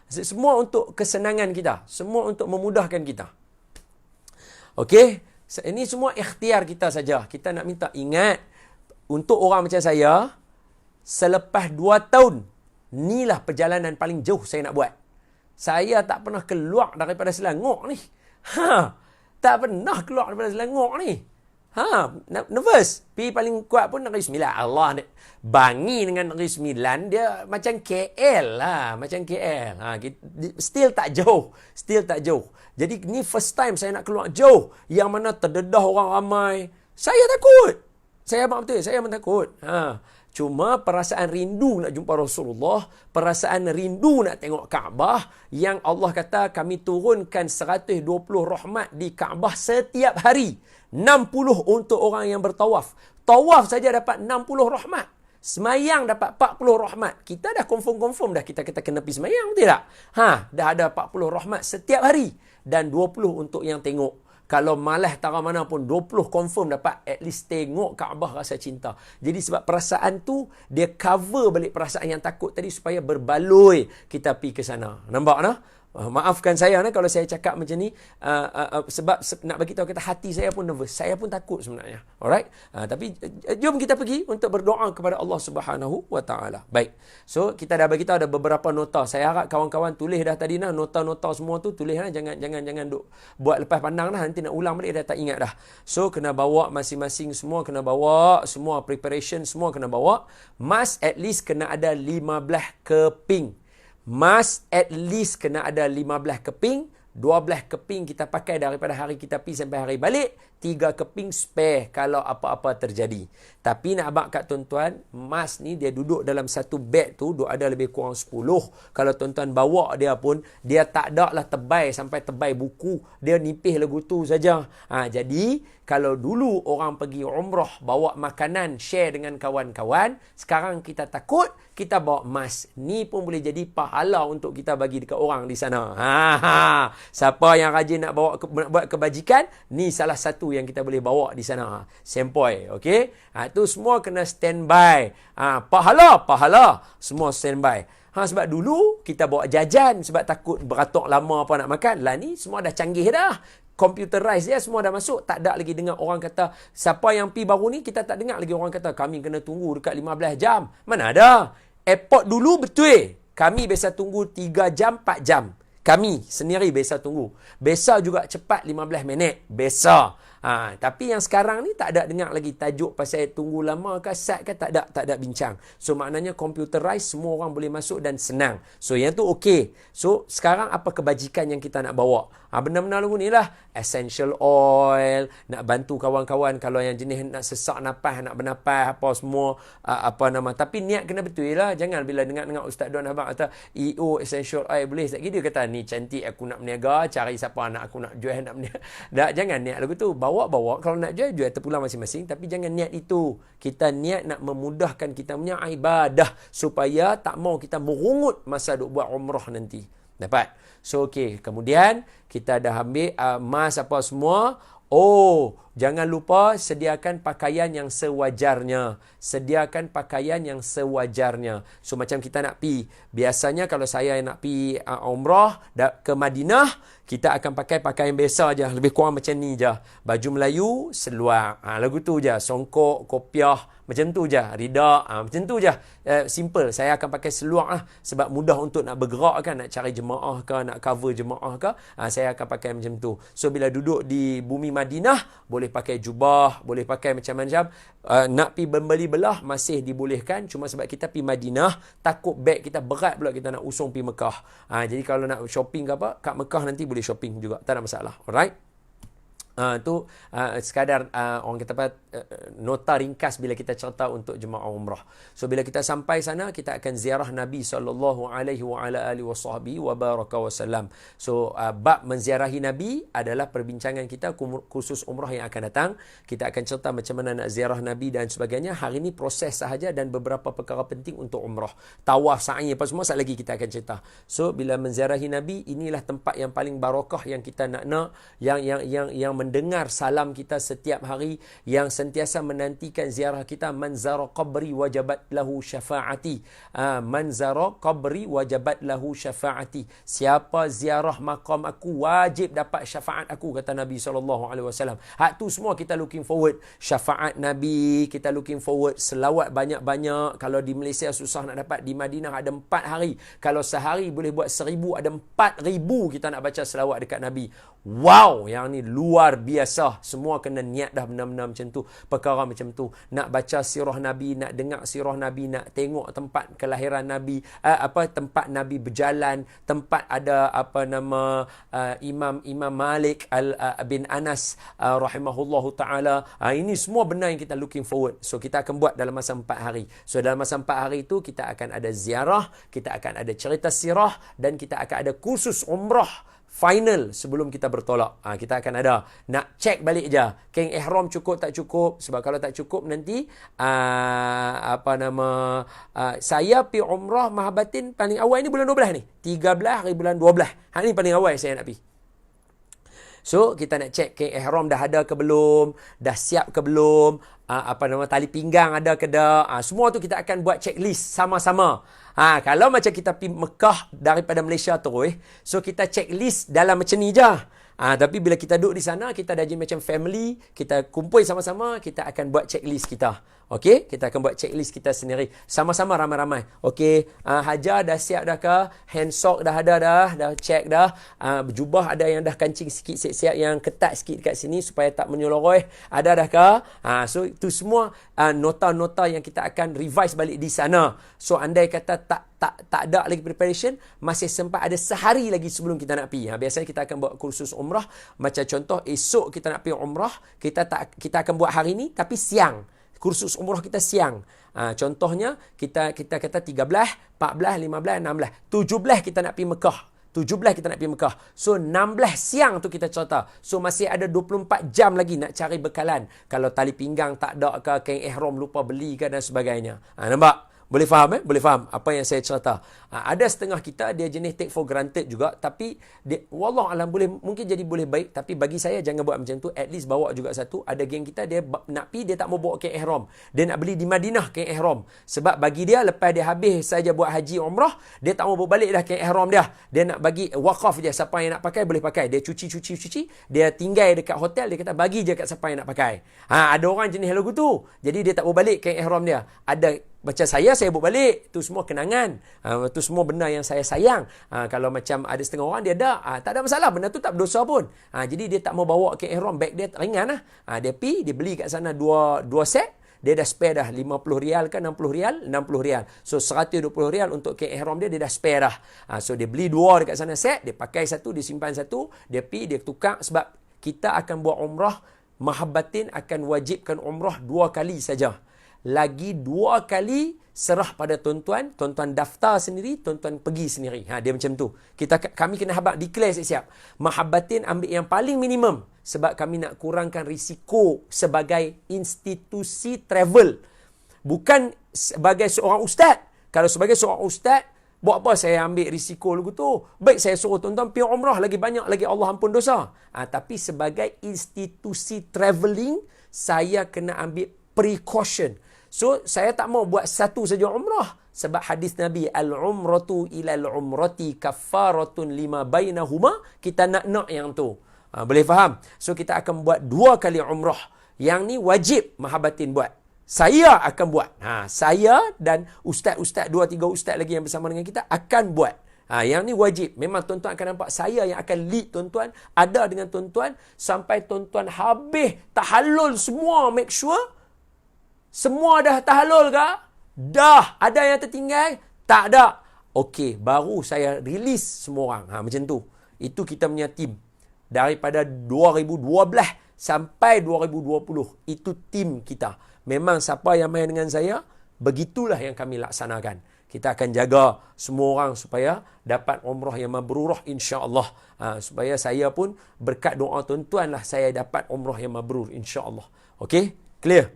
Semua untuk kesenangan kita. Semua untuk memudahkan kita. Okey? Ini semua ikhtiar kita saja. Kita nak minta, ingat, untuk orang macam saya, selepas 2 tahun, inilah perjalanan paling jauh saya nak buat. Saya tak pernah keluar daripada Selangor ni. Tak pernah keluar daripada Selangor ni. Nervous. Pi paling kuat pun Negeri Sembilan. Allah ni. Bangi dengan Negeri Sembilan, dia macam KL lah. Macam KL. Still tak jauh. Still tak jauh. Jadi ni first time saya nak keluar jauh. Yang mana terdedah orang ramai. Saya takut. Saya abang betul. Saya memang takut. Cuma perasaan rindu nak jumpa Rasulullah, perasaan rindu nak tengok Kaabah, yang Allah kata kami turunkan 120 rahmat di Kaabah setiap hari. 60 untuk orang yang bertawaf. Tawaf saja dapat 60 rahmat. Semayang dapat 40 rahmat. Kita dah confirm dah kita kena pergi semayang, betul tak? Dah ada 40 rahmat setiap hari. Dan 20 untuk yang tengok. Kalau malah tara mana pun 20 confirm dapat at least tengok Kaabah rasa cinta. Jadi sebab perasaan tu dia cover balik perasaan yang takut tadi supaya berbaloi kita pergi ke sana. Nampak tak? Maafkan saya kalau saya cakap macam ni, sebab nak bagi tahu kata hati saya pun nervous, saya pun takut sebenarnya. Alright? Tapi jom kita pergi untuk berdoa kepada Allah Subhanahu wa taala. Baik. So kita dah bagi tahu ada beberapa nota. Saya harap kawan-kawan tulis dah tadi nota-nota semua tu tulis jangan duk buat lepas pandang nanti nak ulang balik dah tak ingat dah. So kena bawa masing-masing, semua kena bawa, semua preparation semua kena bawa. Mask at least kena ada 15 keping. Mask at least kena ada 15 keping. 12 keping kita pakai daripada hari kita pergi sampai hari balik. 3 keping spare kalau apa-apa terjadi. Tapi nak abang kat tuan-tuan, mask ni dia duduk dalam satu beg tu, duk ada lebih kurang 10. Kalau tuan-tuan bawa dia pun, dia tak ada lah tebal sampai tebal buku. Dia nipis lagu tu saja. Jadi, kalau dulu orang pergi umrah, bawa makanan, share dengan kawan-kawan, sekarang kita takut, kita bawa mask. Ni pun boleh jadi pahala untuk kita bagi dekat orang di sana. Siapa yang rajin nak buat kebajikan, ni salah satu yang kita boleh bawa di sana. Sempoi, okey? Tu semua kena standby. Pahala. Semua standby. Sebab dulu kita bawa jajan sebab takut beratok lama apa nak makan. Lah ni semua dah canggih dah. Computerized dia semua dah masuk. Tak ada lagi dengar orang kata, siapa yang pi baru ni, kita tak dengar lagi orang kata, kami kena tunggu dekat 15 jam. Mana ada? Airport dulu betul. Kami biasa tunggu 3 jam, 4 jam. Kami sendiri biasa tunggu. Biasa juga cepat 15 minit. Biasa. Tapi yang sekarang ni tak ada dengar lagi tajuk pasal tunggu lama ke sat ke, tak ada bincang. So maknanya computerized, semua orang boleh masuk dan senang. So yang tu okey. So sekarang apa kebajikan yang kita nak bawa? Benda-benda lagu ni lah. Essential oil, nak bantu kawan-kawan kalau yang jenis nak sesak napas, nak bernapas apa semua, tapi niat kena betul lah. Jangan bila dengar Ustaz Don abang kata EO essential oil boleh, tak kira kata ni cantik aku nak berniaga, cari siapa anak aku nak jual nak berniaga. Jangan niat lagu tu. Bawa kalau nak jual terpulang masing-masing, tapi jangan niat itu. Kita niat nak memudahkan kita punya ibadah supaya tak mau kita merungut masa duk buat umrah nanti. Dapat? So okey, kemudian kita dah ambil mask apa semua. Jangan lupa sediakan pakaian yang sewajarnya. Sediakan pakaian yang sewajarnya. So macam kita nak pi, biasanya kalau saya nak pi umrah ke Madinah, kita akan pakai pakaian biasa je, lebih kurang macam ni je. Baju Melayu, seluar. Lagu tu je. Songkok, kopiah, macam tu je. Rida, macam tu je. Simple. Saya akan pakai seluar lah. Sebab mudah untuk nak bergerak kan, nak cari jemaah ke, nak cover jemaah ke. Saya akan pakai macam tu. So bila duduk di bumi Madinah, boleh pakai jubah, boleh pakai macam-macam. Nak pi membeli belah masih dibolehkan. Cuma sebab kita pi Madinah, takut beg kita berat pula kita nak usung pi Mekah. Jadi kalau nak shopping ke apa, kat Mekah nanti boleh shopping juga, tak ada masalah. Alright? Tu sekadar orang kata apa, nota ringkas bila kita cerita untuk jemaah umrah. So bila kita sampai sana, kita akan ziarah Nabi sallallahu alaihi wa ala alihi wa baraka wasallam. So bab menziarahi Nabi adalah perbincangan kita khusus umrah yang akan datang. Kita akan cerita macam mana nak ziarah Nabi dan sebagainya. Hari ini proses sahaja dan beberapa perkara penting untuk umrah. Tawaf, sa'i apa semua lagi kita akan cerita. So bila menziarahi Nabi, inilah tempat yang paling barakah yang kita nak yang mendengar salam kita setiap hari, yang sentiasa menantikan ziarah kita. Man zara qabri wajabat lahu syafaati. Man zara qabri wajabat lahu syafaati. Siapa ziarah makam aku, wajib dapat syafaat aku, kata Nabi SAW. Hak tu semua kita looking forward. Syafaat Nabi, kita looking forward. Selawat banyak-banyak. Kalau di Malaysia susah nak dapat, di Madinah ada 4 hari. Kalau sehari boleh buat 1000, ada 4000 kita nak baca selawat dekat Nabi. Wow, yang ni luar luar biasa. Semua kena niat dah benar-benar macam tu. Perkara macam tu. Nak baca sirah Nabi, nak dengar sirah Nabi, nak tengok tempat kelahiran Nabi, tempat Nabi berjalan, tempat ada Imam Malik bin Anas rahimahullahu taala. Ini semua benda yang kita looking forward. So kita akan buat dalam masa 4 hari. So dalam masa 4 hari itu kita akan ada ziarah, kita akan ada cerita sirah, dan kita akan ada kursus umrah final sebelum kita bertolak. Kita akan ada. Nak check balik je. Kain ihram cukup tak cukup. Sebab kalau tak cukup nanti saya pergi umrah Mahabatin paling awal ni bulan 12 ni. 13 hari bulan 12. Ni paling awal saya nak pergi. So kita nak check kain ihram dah ada ke belum, dah siap ke belum, tali pinggang ada ke tak. Semua tu kita akan buat checklist sama-sama. Kalau macam kita pergi Mekah daripada Malaysia terus, so kita checklist dalam macam ni je. Tapi bila kita duduk di sana, kita dah jadi macam family, kita kumpul sama-sama, kita akan buat checklist kita. Okey, kita akan buat checklist kita sendiri. Sama-sama ramai-ramai. Okey, Hajar dah siap dah ke? Hand sock dah ada dah check dah. Jubah ada yang dah kancing sikit, siap-siap yang ketat sikit dekat sini supaya tak menyeloroh. Ada dah ke? So itu semua nota-nota yang kita akan revise balik di sana. So andai kata tak ada lagi preparation, masih sempat ada sehari lagi sebelum kita nak pergi. Biasanya kita akan buat kursus umrah. Macam contoh, esok kita nak pergi umrah, kita akan buat hari ni tapi siang. Kursus umrah kita siang. Contohnya, kita kata 13, 14, 15, 16. 17 kita nak pergi Mekah. 17 kita nak pergi Mekah. So, 16 siang tu kita cerita. So, masih ada 24 jam lagi nak cari bekalan. Kalau tali pinggang tak ada ke, kain ihram lupa beli ke dan sebagainya. Nampak? Boleh faham Boleh faham apa yang saya cerita. Ada setengah kita dia jenis take for granted juga, tapi wallahualam mungkin jadi boleh baik, tapi bagi saya jangan buat macam tu. At least bawa juga satu. Ada geng kita dia nak pergi, dia tak mau bawa kain ihram. Dia nak beli di Madinah kain ihram. Sebab bagi dia lepas dia habis saja buat haji umrah, dia tak mau bawa balik dah kain ihram dia. Dia nak bagi wakaf dia, siapa yang nak pakai boleh pakai. Dia cuci. Dia tinggal dekat hotel, dia kata bagi je kat siapa yang nak pakai. Ada orang jenis lagu tu. Jadi dia tak bawa balik kain ihram dia. Ada macam saya bawa balik. Tu semua kenangan. Tu semua benda yang saya sayang. Kalau macam ada setengah orang dia tak ada masalah. Benda tu tak berdosa pun. Jadi dia tak mau bawa kain ihram. Bag dia ringan lah. Dia pergi, dia beli kat sana dua set. Dia dah spare dah RM50 ke RM60? RM60. So RM120 untuk kain ihram dia dah spare dah. So dia beli 2 dekat sana set. Dia pakai satu, dia simpan satu. Dia pergi, dia tukar. Sebab kita akan buat umrah. Mahabbatin akan wajibkan umrah 2 kali saja. Lagi 2 kali serah pada tuan-tuan. Tuan-tuan daftar sendiri, tuan-tuan pergi sendiri. Dia macam tu. Kami kena declare siap-siap. Mahabbatin ambil yang paling minimum. Sebab kami nak kurangkan risiko sebagai institusi travel. Bukan sebagai seorang ustaz. Kalau sebagai seorang ustaz, buat apa saya ambil risiko lagu tu? Baik saya suruh tuan-tuan pergi umrah, lagi banyak lagi Allah ampun dosa. Tapi sebagai institusi travelling, saya kena ambil precaution. So, saya tak mau buat satu saja umrah. Sebab hadis Nabi, al-umratu ilal umrati kaffaratun lima bainahuma. Kita nak yang tu. Boleh faham? So, kita akan buat 2 kali umrah. Yang ni wajib Mahabbatin buat. Saya akan buat. Saya dan ustaz-ustaz, 2-3 ustaz lagi yang bersama dengan kita akan buat. Yang ni wajib. Memang tuan-tuan akan nampak saya yang akan lead tuan-tuan. Ada dengan tuan-tuan. Sampai tuan-tuan habis tahallul semua. Make sure semua dah tahallul ke? Dah. Ada yang tertinggal? Tak ada. Okey, baru saya release semua orang. Macam tu. Itu kita punya tim. Daripada 2012 sampai 2020. Itu tim kita. Memang siapa yang main dengan saya, begitulah yang kami laksanakan. Kita akan jaga semua orang supaya dapat umrah yang mabrurah insya-Allah. Supaya saya pun berkat doa tuan-tuan lah saya dapat umrah yang mabrur insya-Allah. Okey? Clear?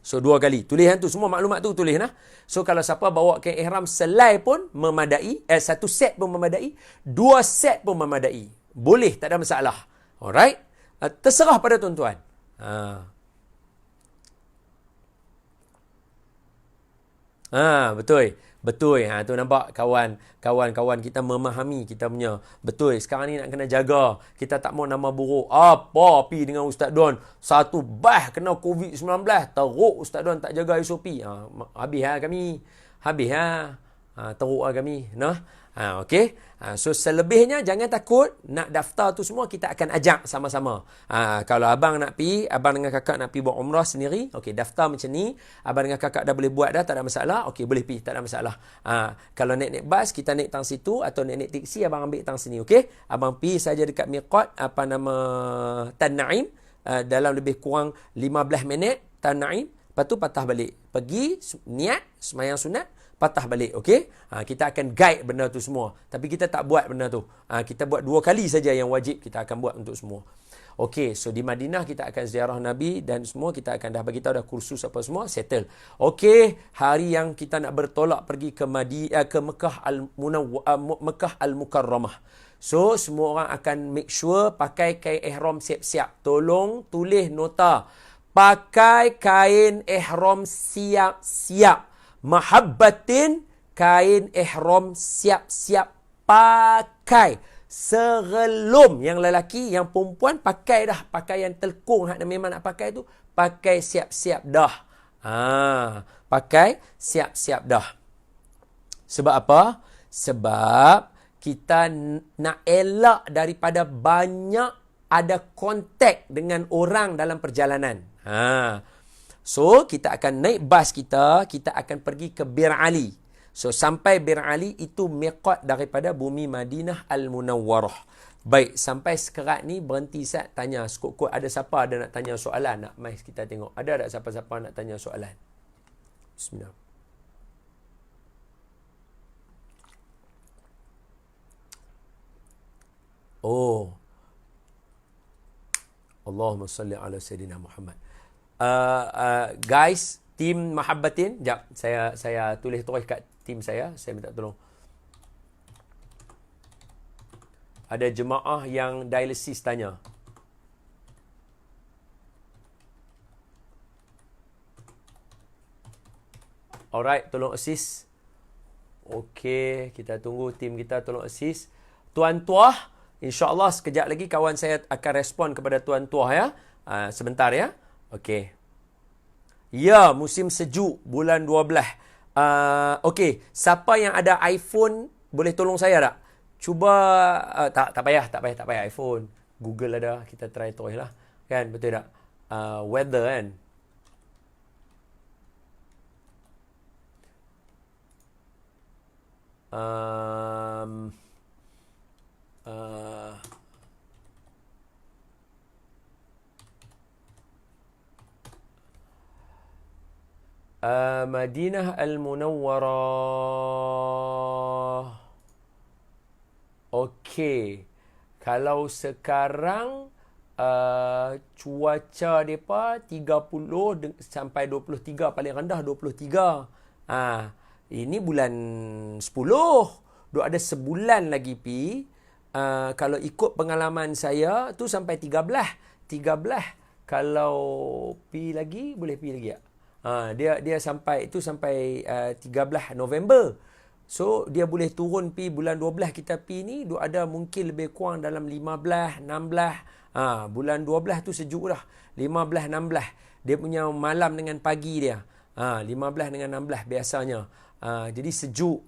So 2 kali. Tulis tu semua maklumat tu tulis nah. So kalau siapa bawa kain ihram selai pun memadai, 1 set pun memadai, 2 set pun memadai. Boleh, tak ada masalah. Alright? Terserah pada tuan-tuan. Betul. Betul. Tu nampak kawan-kawan kita memahami kita punya. Betul. Sekarang ni nak kena jaga. Kita tak mau nama buruk. Apa pi dengan Ustaz Don? Satu kena COVID-19. Teruk Ustaz Don tak jaga SOP. Habis kami. Teruk kami. Nah. Okey. So selebihnya jangan takut, nak daftar tu semua kita akan ajak sama-sama. Kalau abang nak pergi, abang dengan kakak nak pergi buat umrah sendiri, okey, daftar macam ni, abang dengan kakak dah boleh buat dah, tak ada masalah, okey, boleh pergi, tak ada masalah. Kalau naik bas, kita naik tang situ, atau naik teksi, abang ambil tang sini, okey? Abang pergi saja dekat miqat, Tan Naim, dalam lebih kurang 15 minit, Tan Naim, lepas tu patah balik. Pergi, niat, semayang sunat, patah balik, okey? Kita akan guide benda tu semua. Tapi kita tak buat benda tu. Kita buat 2 kali saja yang wajib kita akan buat untuk semua. Okey, so di Madinah kita akan ziarah Nabi dan semua kita akan dah bagi tahu dah kursus apa semua, settle. Okey, hari yang kita nak bertolak pergi ke ke Mekah Al-Mukarramah. So, semua orang akan make sure pakai kain ihram siap-siap. Tolong tulis nota. Pakai kain ihram siap-siap. Mahabbatin, kain ihram siap-siap pakai. Sebelum yang lelaki, yang perempuan pakai dah pakaian telkung hak memang nak pakai tu, pakai siap-siap dah. Pakai siap-siap dah. Sebab apa? Sebab kita nak elak daripada banyak ada kontak dengan orang dalam perjalanan. So, kita akan naik bas kita akan pergi ke Bir Ali. So, sampai Bir Ali itu miqat daripada bumi Madinah Al-Munawwarah. Baik, sampai sekerat ni berhenti Ustaz tanya. Skop-skop ada siapa ada nak tanya soalan? Nak mai kita tengok. Ada tak siapa-siapa nak tanya soalan? Bismillah. Oh. Allahumma salli ala Sayyidina Muhammad. Guys, tim Mahabbatin, jap, saya tulis kat tim saya minta tolong. Ada jemaah yang dialisis tanya. Alright, tolong assist. Okey, kita tunggu tim kita tolong assist. Tuan Tuah, insya-Allah sekejap lagi kawan saya akan respon kepada Tuan Tuah ya. Sebentar ya. Okey. Ya, musim sejuk bulan 12. Okey, siapa yang ada iPhone boleh tolong saya tak? Cuba tak payah iPhone. Google ada, kita try terus lah. Kan, betul tak? Weather kan. Madinah Al-Munawwarah. Okey. Kalau sekarang cuaca depa 30 sampai 23, paling rendah 23. Ini bulan 10. Duk ada sebulan lagi pi. Kalau ikut pengalaman saya tu sampai 13. Kalau pi lagi boleh pi lagi tak? Dia sampai 13 November. So dia boleh turun pi bulan 12 kita pi ni ada mungkin lebih kurang dalam 15, 16. Bulan 12 tu sejuk dah. 15, 16. Dia punya malam dengan pagi dia. 15 dengan 16 biasanya. Jadi sejuk.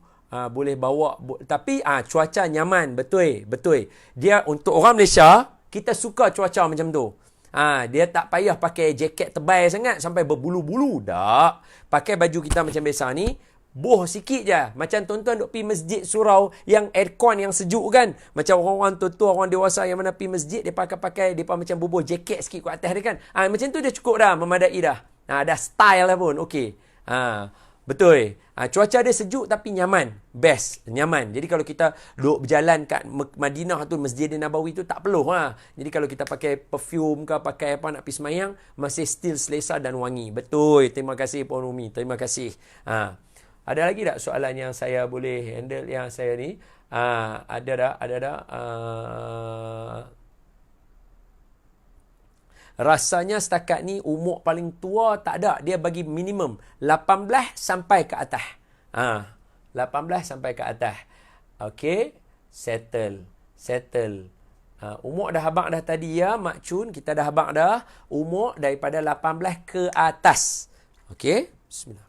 Boleh bawa tapi cuaca nyaman, betul. Dia untuk orang Malaysia, kita suka cuaca macam tu. Dia tak payah pakai jaket tebal sangat sampai berbulu-bulu. Tak. Pakai baju kita macam biasa ni, boh sikit je. Macam tuan-tuan duk pergi masjid surau yang aircon yang sejuk kan. Macam orang-orang tua-tua, orang dewasa yang mana pergi masjid, dia pakai depa macam bubuh jaket sikit kat atas dia kan. Macam tu dia cukup dah, memadai dah. Dah style lah pun. Okey. Betul. Cuaca dia sejuk tapi nyaman. Best. Nyaman. Jadi kalau kita duduk berjalan kat Madinah tu, Masjid Nabawi tu tak perlu. Jadi kalau kita pakai perfume ke, pakai apa nak pergi semayang, masih still selesa dan wangi. Betul. Terima kasih Puan Umi. Terima kasih. Ada lagi tak soalan yang saya boleh handle yang saya ni? Ada tak? Rasanya setakat ni umur paling tua tak ada. Dia bagi minimum 18 sampai ke atas. 18 sampai ke atas. Okey. Settle. Umur dah habaq dah tadi ya, Mak Cun. Kita dah habaq dah. Umur daripada 18 ke atas. Okey. Bismillah.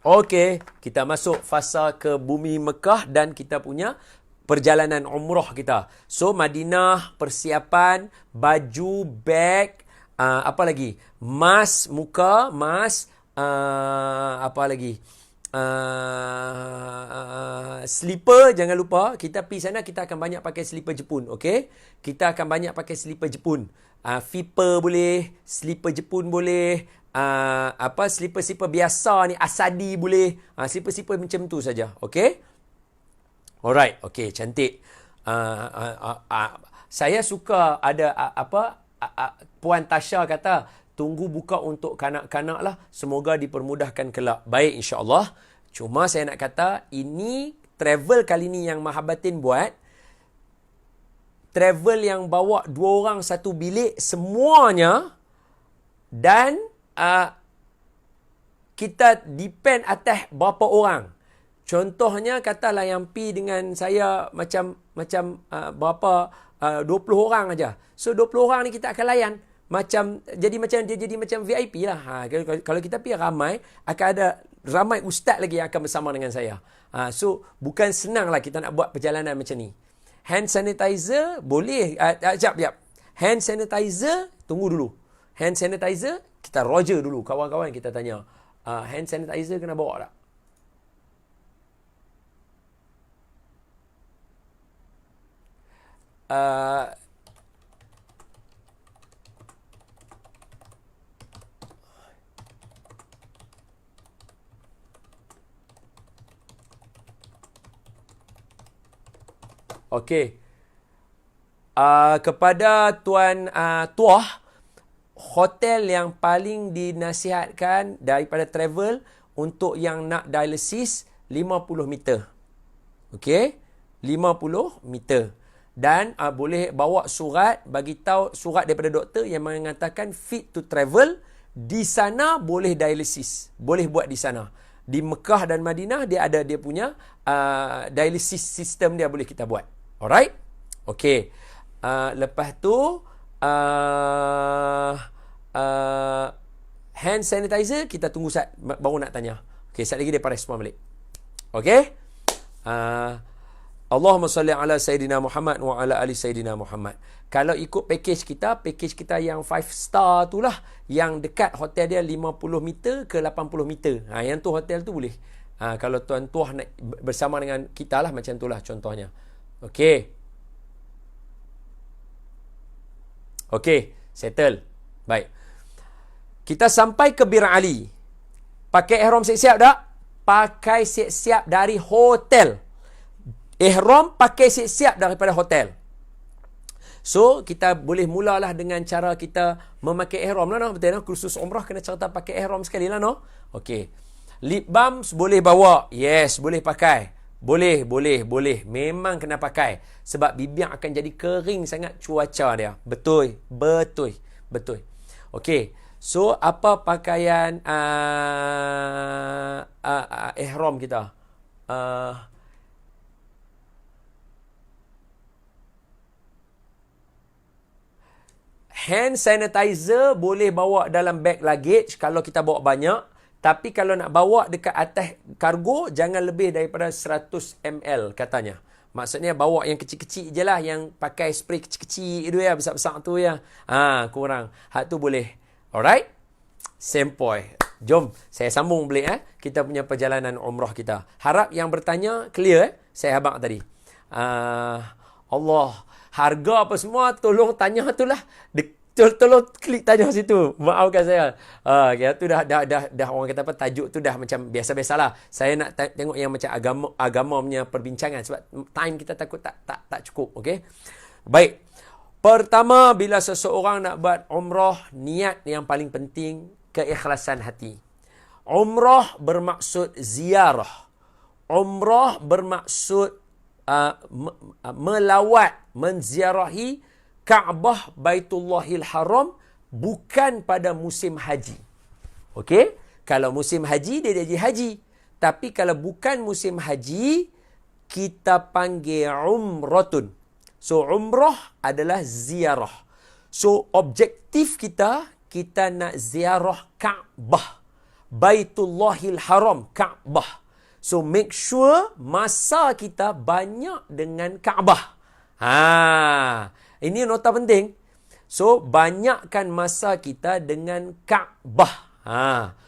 Okey, kita masuk fasa ke bumi Mekah dan kita punya perjalanan umrah kita. So, Madinah, persiapan, baju, beg, apa lagi? Mask muka, mask, apa lagi? Slipper, jangan lupa. Kita pergi sana, kita akan banyak pakai slipper Jepun. Okey? Kita akan banyak pakai slipper Jepun. Flipper boleh, slipper Jepun boleh, slipper-slipper biasa ni, Asadi boleh. Slipper-slipper macam tu saja. Okey? Alright, okey, cantik. Saya suka ada Puan Tasha kata, tunggu buka untuk kanak-kanak lah. Semoga dipermudahkan kelak. Baik, insya-Allah. Cuma saya nak kata, ini travel kali ni yang Mahabatin buat. Travel yang bawa 2 orang satu bilik semuanya. Dan kita depend atas berapa orang. Contohnya katalah yang pi dengan saya macam berapa 20 orang aja. So 20 orang ni kita akan layan jadi macam VIP lah. Kalau kita pi ramai, akan ada ramai ustaz lagi yang akan bersama dengan saya. So bukan senang lah kita nak buat perjalanan macam ni. Hand sanitizer boleh. Sekejap. Hand sanitizer tunggu dulu. Hand sanitizer kita roger dulu. Kawan-kawan kita tanya. Hand sanitizer kena bawa tak? Okey. Kepada Tuan Tuah, hotel yang paling dinasihatkan daripada travel untuk yang nak dialisis 50 meter. Okey? 50 meter. Dan boleh bawa surat, bagi tahu surat daripada doktor yang mengatakan fit to travel. Di sana boleh dialisis. Boleh buat di sana. Di Mekah dan Madinah dia ada dia punya dialisis system dia boleh kita buat. Alright? Okey. Lepas tu hand sanitizer kita tunggu baru nak tanya. Okey, sekejap lagi dia respon balik. Okey? Allahumma salli ala Sayyidina Muhammad wa ala ali Sayyidina Muhammad. Kalau ikut package kita yang 5 star tu lah, yang dekat hotel dia 50 meter ke 80 meter. Yang tu hotel tu boleh. Kalau tuan tuah nak bersama dengan kita lah, macam tu lah contohnya. Okey. Okey, settle. Baik. Kita sampai ke Bir Ali. Pakai ihram siap-siap tak? Pakai siap-siap dari hotel. Ihram pakai siap-siap daripada hotel. So, kita boleh mulalah dengan cara kita memakai ihram lah, no? Betul, no? Kursus umrah kena cerita pakai ihram sekali lah, no? Okey. Lip balm boleh bawa. Yes, boleh pakai. Boleh. Memang kena pakai. Sebab bibir akan jadi kering sangat cuaca dia. Betul. Okey. So, apa pakaian ihram kita? Hand sanitizer boleh bawa dalam bag luggage kalau kita bawa banyak. Tapi kalau nak bawa dekat atas kargo, jangan lebih daripada 100 ml katanya. Maksudnya bawa yang kecil-kecil je lah. Yang pakai spray kecil-kecil tu ya. Besar-besar tu ya. Kurang. Hak tu boleh. Alright? Sempoi. Jom. Saya sambung balik. Kita punya perjalanan umrah kita. Harap yang bertanya clear. Saya habaq tadi. Allah. Harga apa semua, tolong tanya tu lah. Tolong klik tanya situ. Maafkan saya. Tu dah orang kata apa, tajuk tu dah macam biasa-biasalah. Saya nak tengok yang macam agama punya perbincangan. Sebab time kita takut tak cukup. Okay? Baik. Pertama, bila seseorang nak buat umrah, niat yang paling penting, keikhlasan hati. Umrah bermaksud ziarah. Umrah bermaksud melawat, menziarahi Kaabah Baitullahil Haram bukan pada musim haji. Okey? Kalau musim haji, dia jadi haji. Tapi kalau bukan musim haji, kita panggil umratun. So, umrah adalah ziarah. So, objektif kita nak ziarah Kaabah. Baitullahil Haram, Kaabah. So make sure masa kita banyak dengan Kaabah. Ini nota penting. So banyakkan masa kita dengan Kaabah.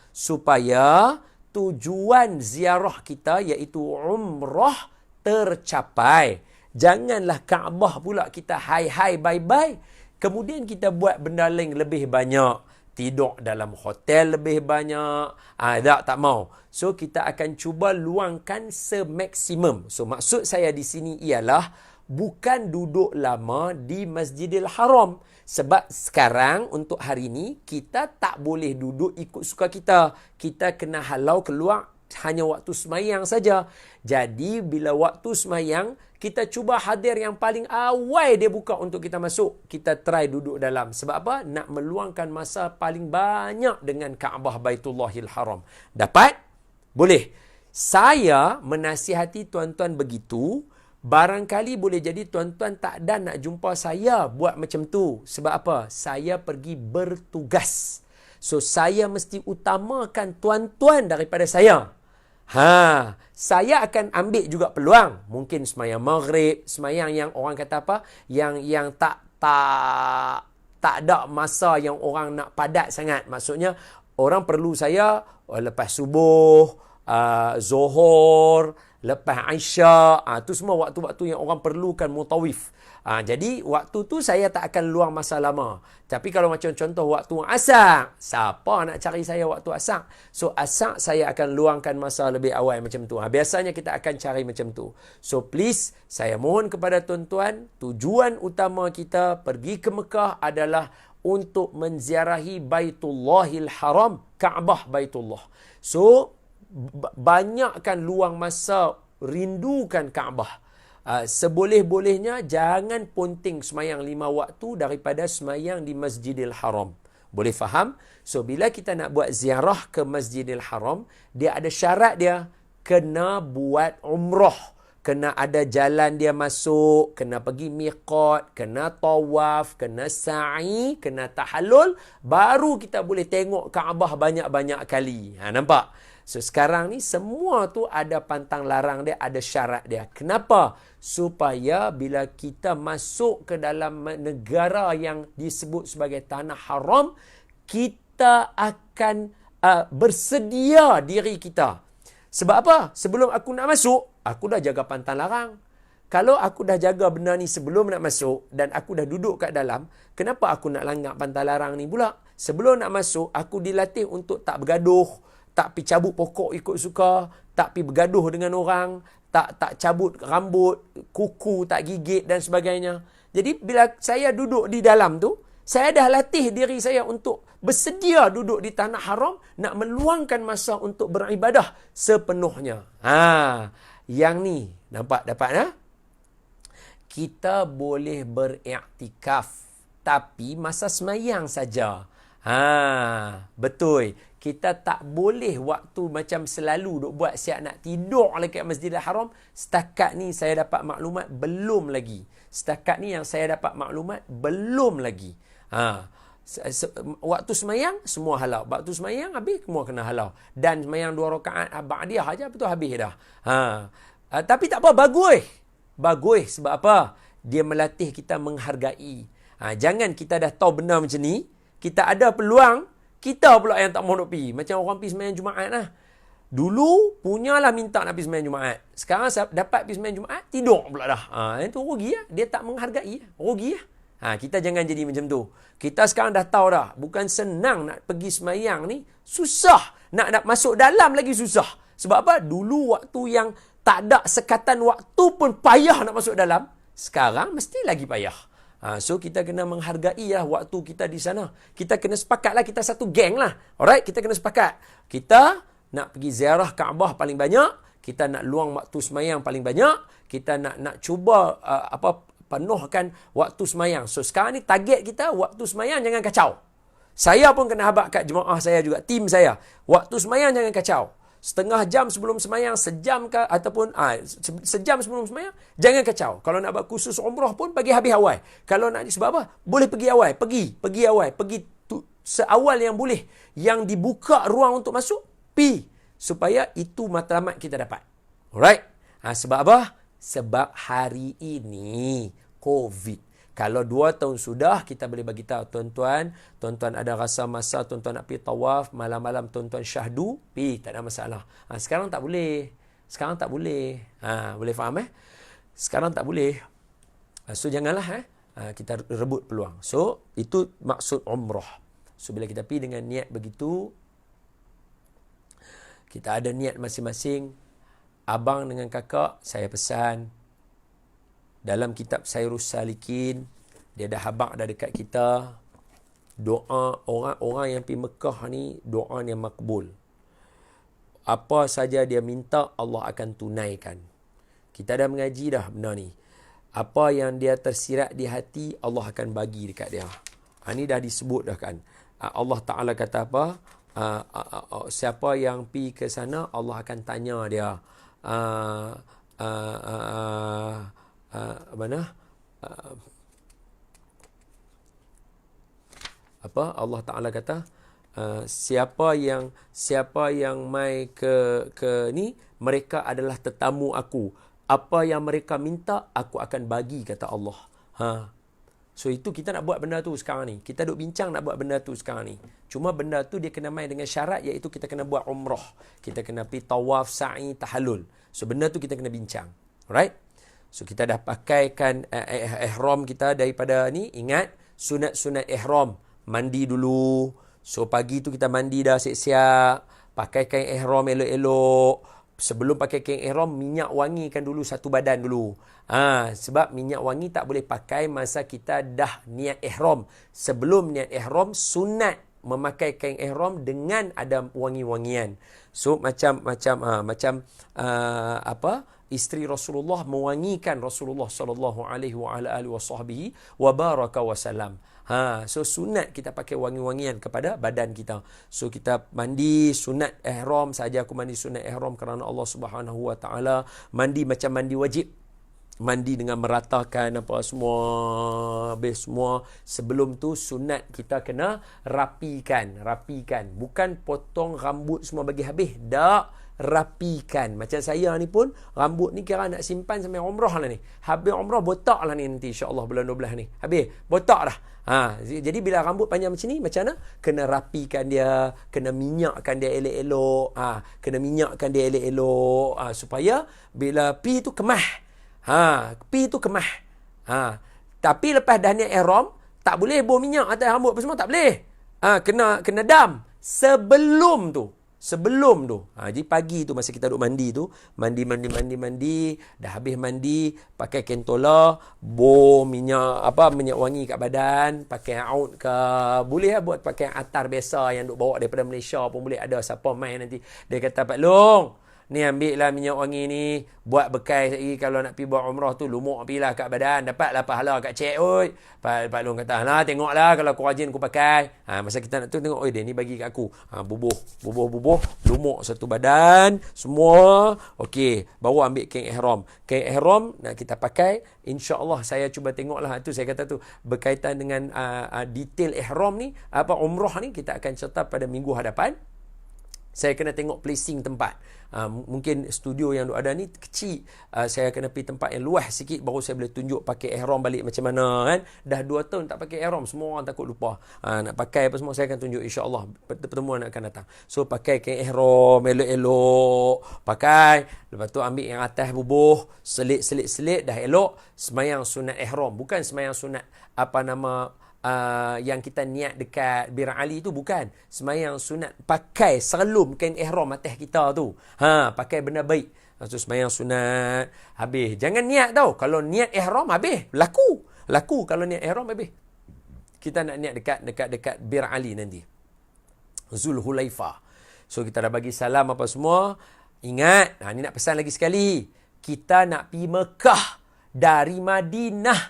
Supaya tujuan ziarah kita iaitu umrah tercapai. Janganlah Kaabah pula kita hai-hai bye-bye. Kemudian kita buat benda lain lebih banyak. Tidur dalam hotel lebih banyak. Tak mau. So, kita akan cuba luangkan semaksimum. So, maksud saya di sini ialah bukan duduk lama di Masjidil Haram. Sebab sekarang, untuk hari ini, kita tak boleh duduk ikut suka kita. Kita kena halau keluar hanya waktu semayang saja. Jadi, bila waktu semayang, kita cuba hadir yang paling awal dia buka untuk kita masuk. Kita try duduk dalam. Sebab apa? Nak meluangkan masa paling banyak dengan Kaabah Baitullahil Haram. Dapat? Boleh. Saya menasihati tuan-tuan begitu. Barangkali boleh jadi tuan-tuan tak ada nak jumpa saya buat macam tu. Sebab apa? Saya pergi bertugas. So, saya mesti utamakan tuan-tuan daripada saya. Saya akan ambil juga peluang. Mungkin semayang maghrib, semayang yang orang kata apa? Yang tak ada masa yang orang nak padat sangat. Maksudnya, orang perlu saya lepas subuh, Zuhur, lepas Isyak. Itu semua waktu-waktu yang orang perlukan mutawif. Jadi, waktu tu saya tak akan luang masa lama. Tapi kalau macam contoh waktu Asar, siapa nak cari saya waktu Asar? So, Asar saya akan luangkan masa lebih awal macam tu. Biasanya kita akan cari macam tu. So, please, saya mohon kepada tuan-tuan, tujuan utama kita pergi ke Mekah adalah untuk menziarahi Baitullahil Haram, Kaabah Baitullah. So, banyakkan luang masa rindukan Kaabah. Seboleh-bolehnya jangan ponting semayang 5 waktu daripada semayang di Masjidil Haram. Boleh faham? So, bila kita nak buat ziarah ke Masjidil Haram, dia ada syarat dia. Kena buat umrah. Kena ada jalan dia masuk, kena pergi miqat, kena tawaf, kena sa'i, kena tahallul. Baru kita boleh tengok Kaabah banyak-banyak kali. Nampak? So, sekarang ni semua tu ada pantang larang dia, ada syarat dia. Kenapa? Supaya bila kita masuk ke dalam negara yang disebut sebagai tanah haram, kita akan bersedia diri kita. Sebab apa? Sebelum aku nak masuk, aku dah jaga pantang larang. Kalau aku dah jaga benda ni sebelum nak masuk dan aku dah duduk kat dalam, kenapa aku nak langgar pantang larang ni pula? Sebelum nak masuk, aku dilatih untuk tak bergaduh, tak pi cabut pokok ikut suka, tak pi bergaduh dengan orang, tak cabut rambut, kuku tak gigit dan sebagainya. Jadi bila saya duduk di dalam tu, saya dah latih diri saya untuk bersedia duduk di tanah haram, nak meluangkan masa untuk beribadah sepenuhnya. Yang ni dapat kita boleh beriktikaf tapi masa semayang saja. Betul. Kita tak boleh waktu macam selalu duk buat siap nak tidur dekat Masjidil Haram. Setakat ni saya dapat maklumat belum lagi. Setakat ni yang saya dapat maklumat belum lagi. Waktu semayang semua halau. Waktu semayang habis semua kena halau. Dan semayang 2 rakaat ba'diyah aja betul habis dah. Tapi tak apa, bagus. Bagus sebab apa? Dia melatih kita menghargai. Jangan kita dah tahu benda macam ni, kita ada peluang, kita pula yang tak mahu nak pergi. Macam orang pergi sembahyang Jumaat lah. Dulu punyalah minta nak pergi sembahyang Jumaat. Sekarang dapat pergi sembahyang Jumaat, tidur pula dah. Itu rugi lah. Dia tak menghargai. Rugi lah. Kita jangan jadi macam tu. Kita sekarang dah tahu dah. Bukan senang nak pergi sembahyang ni. Susah. Nak masuk dalam lagi susah. Sebab apa? Dulu waktu yang tak ada sekatan waktu pun payah nak masuk dalam. Sekarang mesti lagi payah. So, kita kena menghargai lah waktu kita di sana. Kita kena sepakat lah. Kita satu geng lah. Alright? Kita kena sepakat. Kita nak pergi ziarah Kaabah paling banyak. Kita nak luang waktu semayang paling banyak. Kita nak cuba penuhkan waktu semayang. So, sekarang ni target kita waktu semayang jangan kacau. Saya pun kena habaq kat jemaah saya juga. Tim saya. Waktu semayang jangan kacau. Setengah jam sebelum semayang, sejam ke ataupun sejam sebelum semayang, jangan kacau. Kalau nak buat khusus umrah pun bagi habis awal. Kalau nak sebab apa? Boleh pergi awal, pergi awal, pergi seawal yang boleh. Yang dibuka ruang untuk masuk, pi. Supaya itu matlamat kita dapat. Alright? Sebab apa? Sebab hari ini COVID. Kalau 2 tahun sudah, kita boleh bagi tahu tuan-tuan ada rasa masa tuan-tuan nak pergi tawaf, malam-malam tuan-tuan syahdu, pi, tak ada masalah. Sekarang tak boleh. Boleh faham Sekarang tak boleh. So janganlah kita rebut peluang. So itu maksud umrah. So bila kita pergi dengan niat begitu, kita ada niat masing-masing. Abang dengan kakak, saya pesan dalam kitab Sairus Salikin, dia dah habaq dah dekat kita, doa orang-orang yang pergi Mekah ni, doa yang makbul. Apa saja dia minta, Allah akan tunaikan. Kita dah mengaji dah benda ni. Apa yang dia tersirat di hati, Allah akan bagi dekat dia. Ini dah disebut dah kan. Allah Ta'ala kata apa? Siapa yang pergi ke sana, Allah akan tanya dia. Allah Ta'ala kata, siapa yang mai ke ni, mereka adalah tetamu aku. Apa yang mereka minta, aku akan bagi, kata Allah. So itu kita nak buat benda tu sekarang ni. Kita duk bincang nak buat benda tu sekarang ni. Cuma benda tu dia kena main dengan syarat, iaitu kita kena buat umrah. Kita kena pergi tawaf, sa'i, tahallul. So benda tu kita kena bincang. Alright? So kita dah pakaikan ihram kita daripada ni. Ingat, sunat-sunat ihram. Mandi dulu. So pagi tu kita mandi dah siap-siap. Pakaikan ihram elok-elok. Sebelum pakai kain ihram, minyak wangikan dulu satu badan dulu. Sebab minyak wangi tak boleh pakai masa kita dah niat ihram. Sebelum niat ihram, sunat memakai kain ihram dengan ada wangi-wangian. So macam isteri Rasulullah mewangikan Rasulullah sallallahu alaihi wa baraka wasallam. So sunat kita pakai wangi-wangian kepada badan kita. So kita mandi sunat ihram saja. Aku mandi sunat ihram kerana Allah Subhanahu wa taala. Mandi macam mandi wajib. Mandi dengan meratakan apa semua, habis semua. Sebelum tu sunat kita kena rapikan. Bukan potong rambut semua bagi habis. Tak. Rapikan. Macam saya ni pun, rambut ni kira nak simpan sampai umrah lah ni. Habis umrah, botak lah ni nanti insyaAllah bulan 12 ni. Habis, botak dah. Jadi bila rambut panjang macam ni, macam mana? Kena rapikan dia, kena minyakkan dia elok-elok. Supaya bila pi tu kemah. Tapi lepas dah niat ihram, tak boleh buang minyak atas rambut apa semua, tak boleh. Kena dam. Sebelum tu. Jadi pagi tu masa kita duduk mandi tu, mandi, dah habis mandi, pakai kentola, minyak wangi kat badan, pakai aut ke, boleh lah buat pakai atar biasa yang duk bawa daripada Malaysia pun boleh. Ada siapa main nanti dia kata, Pak Long, ni ambil lah minyak wangi ni, buat bekas lagi kalau nak pergi buat umrah tu, lumuk pergilah kat badan, dapatlah pahala kat cik. Pak Long kata, tengoklah kalau aku rajin aku pakai. Masa kita nak tu tengok, dia ni bagi kat aku. Bubuh, lumuk satu badan, semua. Okey, baru ambil kain ihram. Kain ihram nak kita pakai, insya-Allah saya cuba tengoklah tu, saya kata tu berkaitan dengan detail ihram ni, umrah ni kita akan serta pada minggu hadapan. Saya kena tengok placing tempat. Mungkin studio yang ada ni kecil. Saya kena pergi tempat yang luas sikit, baru saya boleh tunjuk pakai ihram balik macam mana kan. Dah 2 tahun tak pakai ihram, semua orang takut lupa. Nak pakai apa semua, saya akan tunjuk insya-Allah pertemuan akan datang. So pakai kain ihram elok-elok, pakai. Lepas tu ambil yang atas bubuh, selit, dah elok. Semayang sunat ihram, bukan semayang sunat yang kita niat dekat Bir Ali tu, bukan. Semayang sunat pakai serlum kain ihram atas kita tu. Pakai benda baik. So semayang sunat habis. Jangan niat tau. Kalau niat ihram habis, laku kalau niat ihram habis. Kita nak niat dekat Bir Ali nanti, Zulhulaifah. So kita dah bagi salam apa semua. Ingat, ni nak pesan lagi sekali. Kita nak pergi Mekah dari Madinah.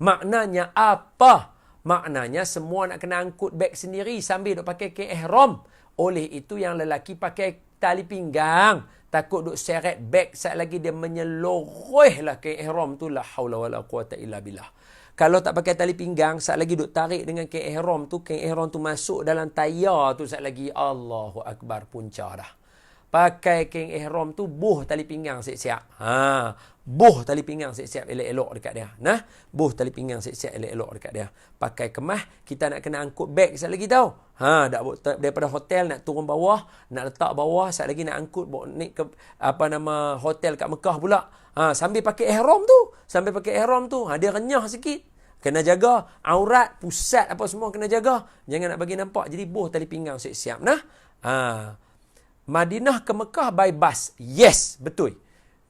Maknanya apa? Maknanya semua nak kena angkut beg sendiri sambil duk pakai kain ihram. Oleh itu yang lelaki pakai tali pinggang. Takut duk seret beg, saat lagi dia menyeluruh lah kain ihram tu. La haula wala quwata illa billah. Kalau tak pakai tali pinggang, saat lagi duk tarik dengan kain ihram tu masuk dalam tayar tu saat lagi, Allahu Akbar, punca dah. Pakai kain ihram tu, buh tali pinggang siap-siap. Buh tali pinggang siap-siap elok-elok dekat dia. Buh tali pinggang siap-siap elok-elok dekat dia. Pakai kemas, kita nak kena angkut beg saat lagi tau. Daripada hotel nak turun bawah, nak letak bawah, saat lagi nak angkut bawa naik ke hotel kat Mekah pula. Sambil pakai ihram tu, dia renyah sikit. Kena jaga aurat, pusat apa semua kena jaga. Jangan nak bagi nampak. Jadi buh tali pinggang siap-siap. Madinah ke Mekah by bus. Yes, betul.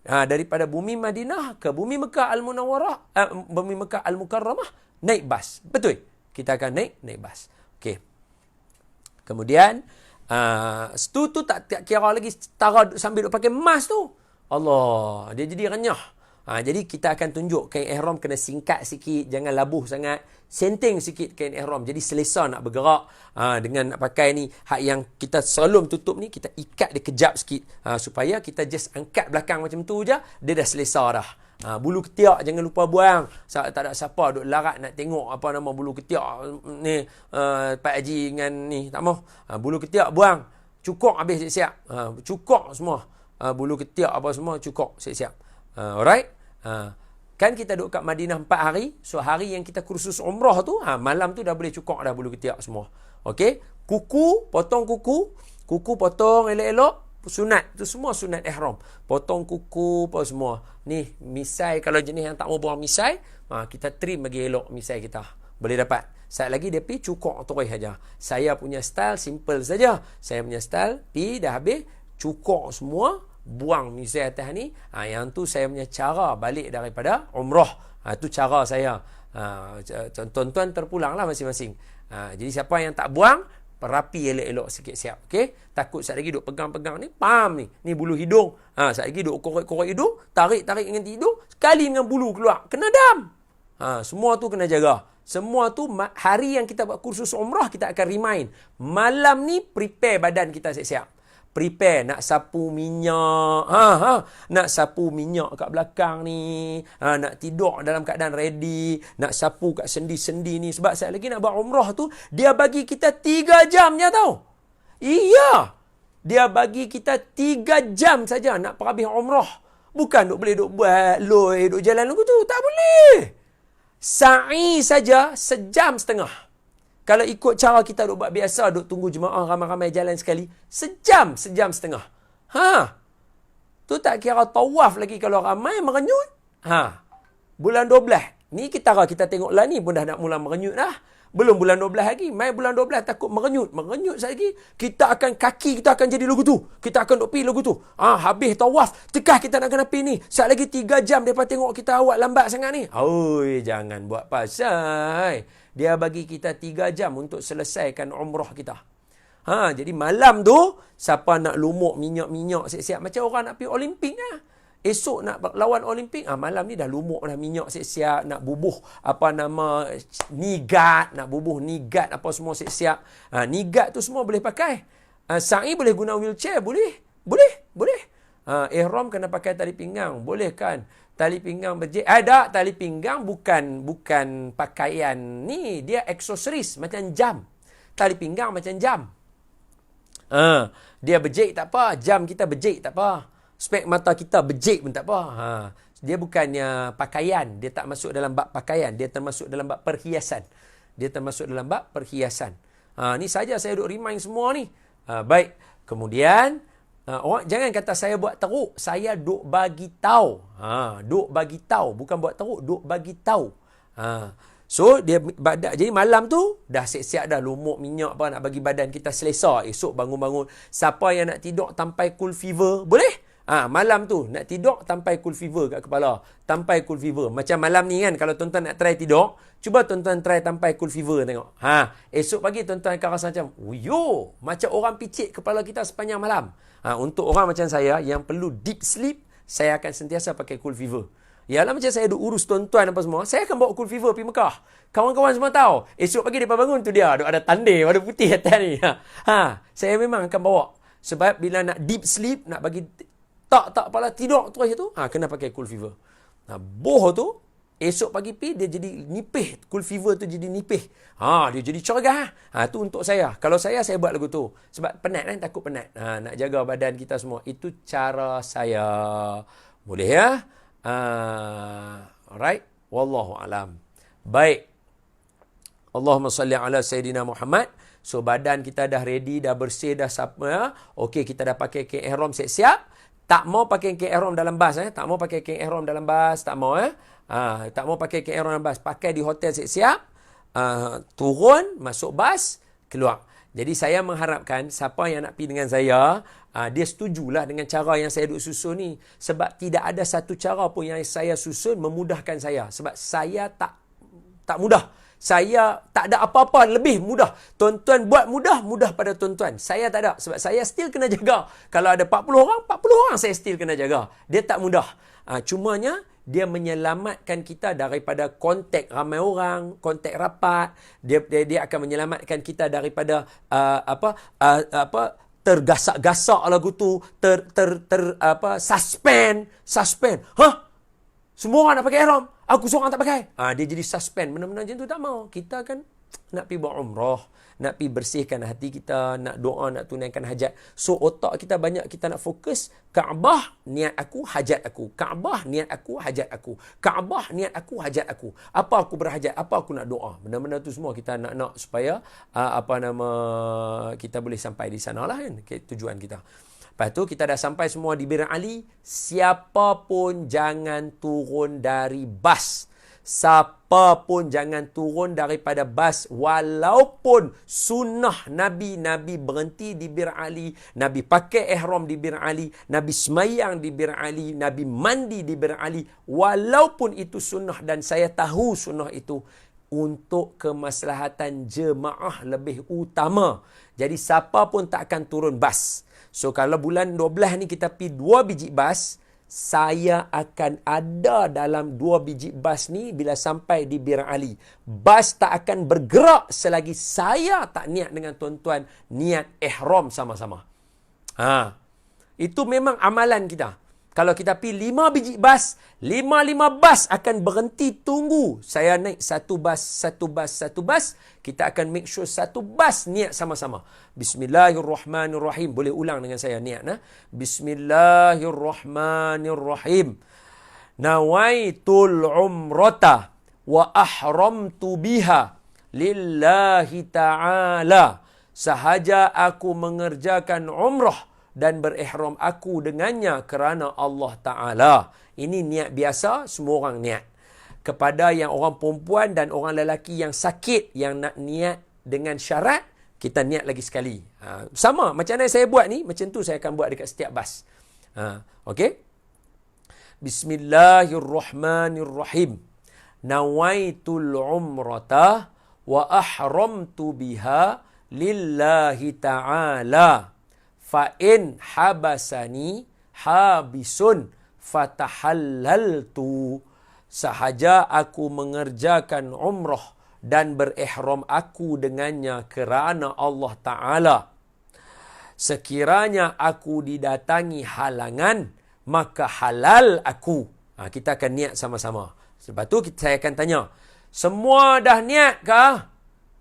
Daripada bumi Madinah ke bumi Mekah Al-Munawwarah, bumi Mekah Al-Mukarramah, naik bas. Betul. Kita akan naik bas. Okey. Kemudian, tu tak kira lagi tara sambil duk pakai emas tu. Allah, dia jadi renyah. Jadi kita akan tunjuk kain ihram kena singkat sikit, jangan labuh sangat. Senting sikit kain ihram. Jadi selesa nak bergerak. Dengan nak pakai ni, hak yang kita sebelum tutup ni, kita ikat dia kejap sikit. Supaya kita just angkat belakang macam tu je, dia dah selesa dah. Bulu ketiak jangan lupa buang. Tak ada siapa duk larat nak tengok bulu ketiak ni, Pak Haji dengan ni, tak mau. Bulu ketiak buang. Cukup habis siap-siap. Cukup semua. Bulu ketiak apa semua cukup siap-siap. Alright? Kan kita duduk kat Madinah 4 hari. So hari yang kita kursus umrah tu, malam tu dah boleh cukup dah bulu ketiak semua. Okey? Kuku potong elok-elok. Sunat tu semua sunat ihram. Potong kuku apa semua. Ni misai, kalau jenis yang tak mau buang misai, kita trim bagi elok misai kita. Boleh dapat. Saat lagi dia pergi cukup terus saja. Saya punya style simple saja. Saya punya style pergi dah habis cukup semua, buang misai atas ni. Yang tu saya punya cara balik daripada umrah. Itu cara saya. Tuan-tuan terpulanglah masing-masing. Jadi siapa yang tak buang, rapi elok-elok sikit siap. Okey? Takut saat lagi duk pegang-pegang ni, pam ni. Ni bulu hidung. Saat lagi duk korek-korek hidung, tarik-tarik dengan hidung, sekali dengan bulu keluar. Kena dam. Semua tu kena jaga. Semua tu hari yang kita buat kursus umrah, kita akan remind. Malam ni prepare badan kita siap-siap. Prepare nak sapu minyak. Nak sapu minyak kat belakang ni. Nak tidur dalam keadaan ready. Nak sapu kat sendi-sendi ni. Sebab saya lagi nak buat umrah tu, dia bagi kita 3 jam je tau. Iya. Dia bagi kita 3 jam saja nak perhabis umrah. Bukan boleh duk buat loi, duk jalan lagu tu. Tak boleh. Sa'i saja 1.5 jam. Kalau ikut cara kita duk buat biasa, duk tunggu jemaah ramai-ramai jalan sekali, 1 jam, 1.5 jam. Tu tak kira tawaf lagi kalau ramai merenyut. Bulan 12. Ni kita tengok lah ni pun dah nak mula merenyut dah. Belum bulan 12 lagi. Mai bulan 12 takut merenyut. Merenyut lagi, kaki kita akan jadi lagu tu. Kita akan duk pergi lagu tu. Habis tawaf, tekah kita nak kena pergi ni. Saat lagi 3 jam mereka tengok kita awak lambat sangat ni. Oi, jangan buat pasal. Dia bagi kita 3 jam untuk selesaikan umrah kita. Jadi malam tu, siapa nak lumuk minyak-minyak siap-siap. Macam orang nak pergi Olimpik lah. Esok nak lawan Olimpik, malam ni dah lumuk dah minyak siap-siap. Nak bubuh nigat. Nak bubuh nigat apa semua siap-siap. Nigat tu semua boleh pakai. Sa'i boleh guna wheelchair? Boleh. Ihram kena pakai tali pinggang. Boleh kan? Tali pinggang berjek. Tak, tali pinggang bukan pakaian ni. Dia aksesoris macam jam. Tali pinggang macam jam. Dia berjek tak apa. Jam kita berjek tak apa. Spek mata kita berjek pun tak apa. Dia bukannya pakaian. Dia tak masuk dalam bab pakaian. Dia termasuk dalam bab perhiasan. Ni saja saya duk remind semua ni. Baik. Kemudian, orang jangan kata saya buat teruk. Saya duk bagi tahu. Duk bagi tahu. Bukan buat teruk. Duk bagi tahu. So, jadi malam tu, dah siap-siap dah lumuk minyak apa nak bagi badan kita selesa. Esok bangun-bangun. Siapa yang nak tidur tampai cool fever, boleh? Malam tu nak tidur tampai cool fever kat kepala. Tampai cool fever. Macam malam ni kan, kalau tuan-tuan nak try tidur, cuba tuan-tuan try tampai cool fever tengok. Esok pagi tuan-tuan akan rasa macam, macam orang picit kepala kita sepanjang malam. Untuk orang macam saya yang perlu deep sleep, saya akan sentiasa pakai cool fever. Yalah macam saya duk urus tuan-tuan apa semua, saya akan bawa cool fever pergi Mekah. Kawan-kawan semua tahu. Esok pagi dia bangun tu dia, ada tandil, ada putih atas ni. Saya memang akan bawa. Sebab bila nak deep sleep, nak bagi tak kepala tidur terus tu, kena pakai cool fever. Boh tu, esok pagi dia jadi nipih. Cool fever tu jadi nipih. Dia jadi cergah. Tu untuk saya. Kalau saya buat lagu tu. Sebab penat kan, takut penat. Nak jaga badan kita semua. Itu cara saya. Boleh ya? Alright. Wallahu alam. Baik. Allahumma salli ala Sayyidina Muhammad. So, badan kita dah ready, dah bersih, dah sama. Okey, kita dah pakai kain ihram siap-siap. Tak mau pakai kain ihram dalam bas. Tak mau pakai kain ihram dalam bas. Tak mau. Tak mau pakai kain ihram dalam bas. Pakai di hotel siap-siap. Turun, masuk bas, keluar. Jadi saya mengharapkan siapa yang nak pergi dengan saya, dia setujulah dengan cara yang saya duk susun ni. Sebab tidak ada satu cara pun yang saya susun memudahkan saya. Sebab saya tak mudah. Saya tak ada apa-apa lebih mudah. Tuan-tuan buat mudah pada tuan-tuan. Saya tak ada. Sebab saya still kena jaga. Kalau ada 40 orang saya still kena jaga. Dia tak mudah. Cumanya, dia menyelamatkan kita daripada kontak ramai orang, kontak rapat. Dia akan menyelamatkan kita daripada tergasak-gasak lagu tu, suspend. Semua orang nak pakai ihram. Aku seorang tak pakai. Dia jadi suspend. Benda-benda macam tu tak mau. Kita kan nak pergi buat umrah. Nak pergi bersihkan hati kita. Nak doa, nak tunaikan hajat. So, otak kita banyak kita nak fokus. Kaabah, niat aku, hajat aku. Kaabah, niat aku, hajat aku. Kaabah, niat aku, hajat aku. Apa aku berhajat? Apa aku nak doa? Benda-benda tu semua kita nak supaya kita boleh sampai di sana lah kan. Tujuan kita. Lepas tu kita dah sampai semua di Bir Ali. Siapa pun jangan turun dari bas. Siapa pun jangan turun daripada bas. Walaupun sunnah Nabi berhenti di Bir Ali. Nabi pakai ihram di Bir Ali. Nabi semayang di Bir Ali. Nabi mandi di Bir Ali. Walaupun itu sunnah dan saya tahu sunnah itu. Untuk kemaslahatan jemaah lebih utama. Jadi siapa pun tak akan turun bas. So, kalau bulan 12 ni kita pergi 2 biji bas, saya akan ada dalam 2 biji bas ni bila sampai di Bir Ali. Bas tak akan bergerak selagi saya tak niat dengan tuan-tuan niat ihram sama-sama. Itu memang amalan kita. Kalau kita pergi 5 biji bas, 5 bas akan berhenti tunggu. Saya naik satu bas. Kita akan make sure satu bas niat sama-sama. Bismillahirrahmanirrahim. Boleh ulang dengan saya niat. Bismillahirrahmanirrahim. Nawaitul umrata wa ahramtu biha lillahi ta'ala. Sahaja aku mengerjakan umrah dan berihram aku dengannya kerana Allah Ta'ala. Ini niat biasa, semua orang niat. Kepada yang orang perempuan dan orang lelaki yang sakit, yang nak niat dengan syarat, kita niat lagi sekali. Sama, macam mana saya buat ni, macam tu saya akan buat dekat setiap bas. Okey? Bismillahirrahmanirrahim. Nawaitul umrata wa ahramtu biha lillahi ta'ala. Fa'in habasani habisun fatahallaltu. Sahaja aku mengerjakan umrah dan berihram aku dengannya kerana Allah Ta'ala. Sekiranya aku didatangi halangan, maka halal aku. Kita akan niat sama-sama. Sebab tu saya akan tanya, semua dah niat kah?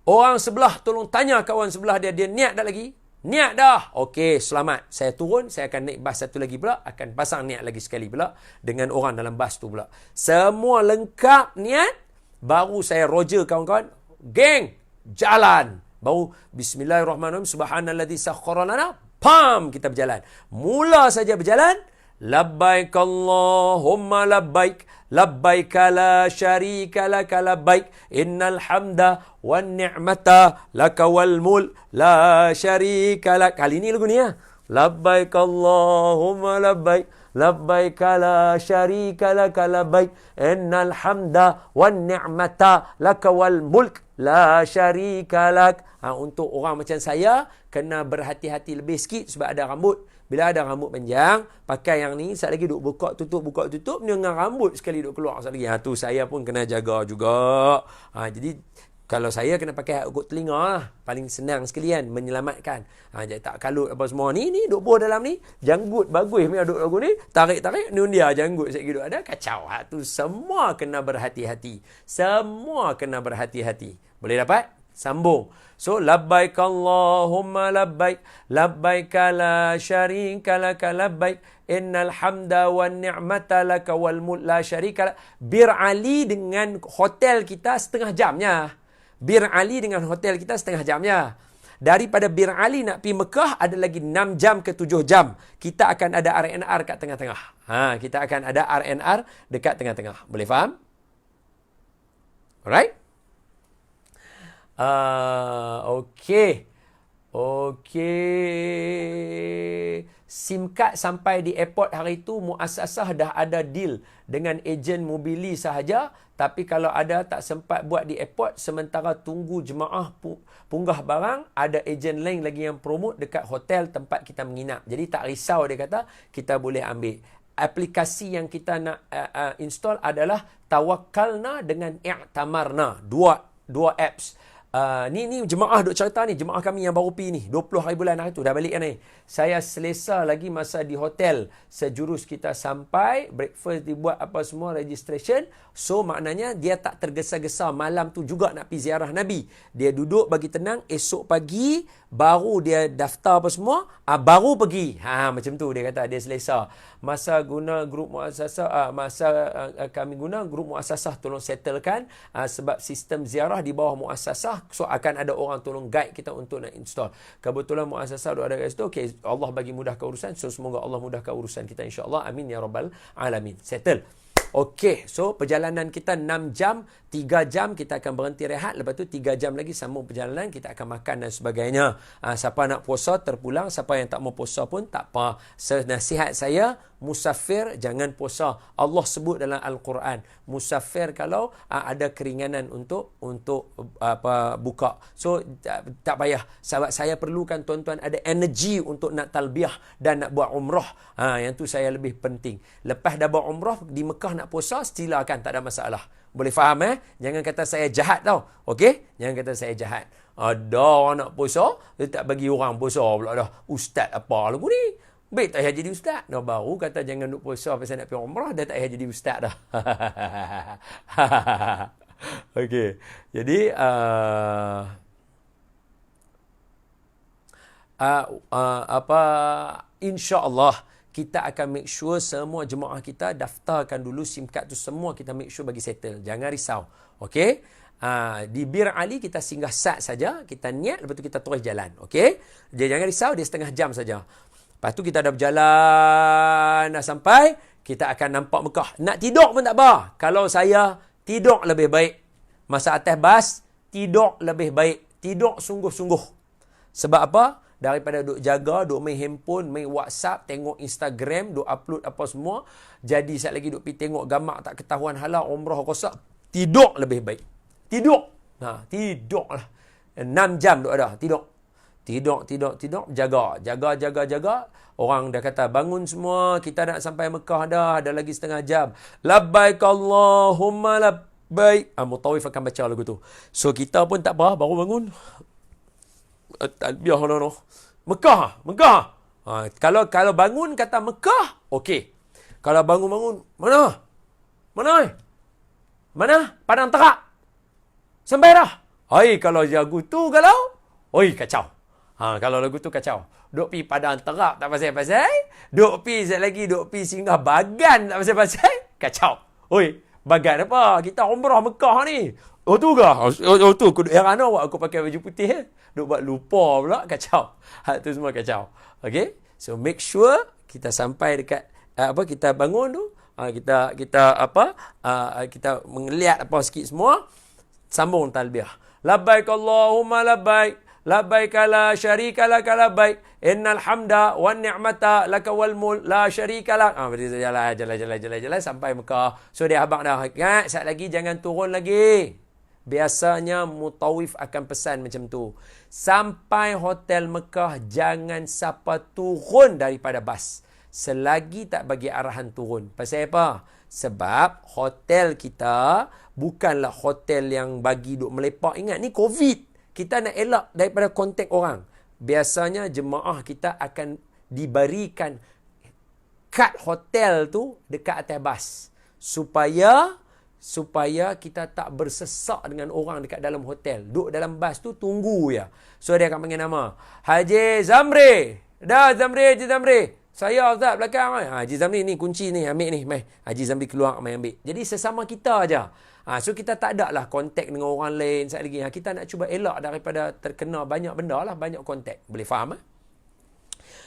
Orang sebelah tolong tanya kawan sebelah dia niat dah lagi? Niat dah. Okey, selamat. Saya turun, saya akan naik bas satu lagi pula. Akan pasang niat lagi sekali pula. Dengan orang dalam bas tu pula. Semua lengkap niat. Baru saya roger kawan-kawan. Geng, jalan. Baru bismillahirrahmanirrahim. Subhanalladzi sakhkhara lana. Pam, kita berjalan. Mula saja berjalan. Labbaik Allahumma labbaik. Labbaik la syarika laka labbaik. Innal hamda wan ni'mata laka wal mul la syarika lak. Kali ni lagu ni ya. Labbaik Allahumma labbaik. Labbaik la syarika laka labbaik. Innal hamda wan ni'mata laka wal mulk la syarika lak. Untuk orang macam saya, kena berhati-hati lebih sikit sebab ada rambut. Bila ada rambut panjang, pakai yang ni, sekali lagi duk buka tutup, dengan rambut sekali duk keluar sekali lagi. Tu saya pun kena jaga juga. Jadi, Kalau saya kena pakai ugut telinga lah. Paling senang sekalian menyelamatkan. Jadi tak kalut apa semua. Ni duk boh dalam ni. Janggut bagus punya duk lagu ni. Tarik-tarik ni dia janggut sikit duk ada. Kacau. Tu semua kena berhati-hati. Semua kena berhati-hati. Boleh dapat? Sambung. So, labbaik Allahumma labbaik. Labbaik la syarika laka labbaik. Innal hamda wan ni'mata laka wal mulk la syarika lak. Bir Ali dengan hotel kita setengah jamnya. Bir Ali dengan hotel kita setengah jamnya. Daripada Bir Ali nak pergi Mekah ada lagi 6 jam ke 7 jam. Kita akan ada RNR kat tengah-tengah. Kita akan ada RNR dekat tengah-tengah. Boleh faham? Alright? Okey. SIM card sampai di airport hari itu, muassasah dah ada deal dengan ejen Mobili sahaja. Tapi kalau ada tak sempat buat di airport, sementara tunggu jemaah punggah barang, ada ejen lain lagi yang promote dekat hotel tempat kita menginap. Jadi tak risau, dia kata, kita boleh ambil. Aplikasi yang kita nak install adalah Tawakkalna dengan I'tamarna. Dua apps. Ni jemaah duk cerita ni, jemaah kami yang baru pergi ni 20 hari bulan hari tu dah balik kan ni. Saya selesa lagi masa di hotel. Sejurus kita sampai, breakfast dibuat apa semua, registration. So maknanya dia tak tergesa-gesa malam tu juga nak pergi ziarah Nabi. Dia duduk bagi tenang, esok pagi baru dia daftar apa semua, baru pergi. Macam tu dia kata, dia selesa. Masa guna grup muassasah, kami guna grup muassasah tolong settlekan, sebab sistem ziarah di bawah muassasah, so akan ada orang tolong guide kita untuk nak install. Kebetulan muassasah ada kat situ. Okey, Allah bagi mudahkan urusan. So semoga Allah mudahkan urusan kita insya-Allah. Amin ya rabbal alamin. Settle. Okey, so perjalanan kita 6 jam, 3 jam kita akan berhenti rehat. Lepas tu 3 jam lagi sambung perjalanan, kita akan makan dan sebagainya. Siapa nak puasa terpulang, siapa yang tak mau puasa pun tak apa. Nasihat saya, musafir jangan puasa. Allah sebut dalam Al-Quran, musafir kalau ada keringanan untuk buka. So tak payah. Sebab saya perlukan tuan-tuan ada energi untuk nak talbiah dan nak buat umrah. Yang tu saya lebih penting. Lepas dah buat umrah di Mekah nak puasa, silakan, tak ada masalah. Boleh faham Jangan kata saya jahat tau. Okey? Jangan kata saya jahat. Ada orang nak puasa, dia tak bagi orang puasa pula dah. Ustaz apa lagu ni? Baik tak payah jadi ustaz. Dah baru kata jangan duk puasa pasal nak pergi umrah, dah tak payah jadi ustaz dah. Okey. Jadi insya-Allah kita akan make sure semua jemaah kita daftarkan dulu SIM card tu, semua kita make sure bagi settle. Jangan risau. Okey? Di Bir Ali kita singgah sat saja, kita niat, lepas tu kita terus jalan. Okey? Dia jangan risau, dia setengah jam saja. Lepas tu kita dah berjalan, dah sampai, kita akan nampak Mekah. Nak tidur pun tak apa. Kalau saya tidur lebih baik. Masa atas bas, tidur lebih baik. Tidur sungguh-sungguh. Sebab apa? Daripada duk jaga, duk main handphone, main WhatsApp, tengok Instagram, duk upload apa semua. Jadi sekali lagi duk pergi tengok gambar tak ketahuan halal, umrah rosak. Tidur lebih baik. Tidur. Tidur lah. 6 jam duk ada. Tidur. Jaga. Orang dah kata bangun semua, kita nak sampai Mekah dah, ada lagi setengah jam. Labbaik Allahumma labbaik. Mutawif akan baca lagu tu. So kita pun tak apa, baru bangun. Talbiah no. Mekah. Kalau bangun kata Mekah, okey. Kalau bangun mana? Padang Terak. Sampai dah. Kalau lagu tu kacau. Kalau lagu tu kacau. Duk pi Padang Terak tak pasal-pasal. Duk pi singgah Bagan tak pasal-pasal. Kacau. Bagan apa? Kita umrah Mekah ni. Tu ke? Tu aku duk heran awak aku pakai baju putih. Duk buat lupa pula, kacau. Tu semua kacau. Okay? So make sure kita sampai dekat kita bangun tu, kita melihat apa sikit semua, sambung talbiah. Labbaik Allahumma labbaik. Labbaik la syarika laka labbaik. Innal hamda wan ni'mata laka wal mulk la syarika lak. Jalan sampai Mekah. So dia abang dah ingat, sat lagi jangan turun lagi. Biasanya mutawif akan pesan macam tu. Sampai hotel Mekah, jangan siapa turun daripada bas selagi tak bagi arahan turun. Pasal apa? Sebab hotel kita bukanlah hotel yang bagi duk melepak. Ingat, ni COVID. Kita nak elak daripada kontak orang. Biasanya jemaah kita akan diberikan kad hotel tu dekat atas bas. Supaya kita tak bersesak dengan orang dekat dalam hotel. Duduk dalam bas tu, tunggu je. So, dia akan panggil nama. Haji Zamri. Dah, Zamri, Haji Zamri. Saya Ustaz belakang. Haji Zamri ni kunci ni, ambil ni. Mai. Haji Zamri keluar, mai ambil. Jadi, sesama kita aja. So, kita tak ada lah kontak dengan orang lain. Sekali lagi, kita nak cuba elak daripada terkena banyak benda lah, banyak kontak. Boleh faham?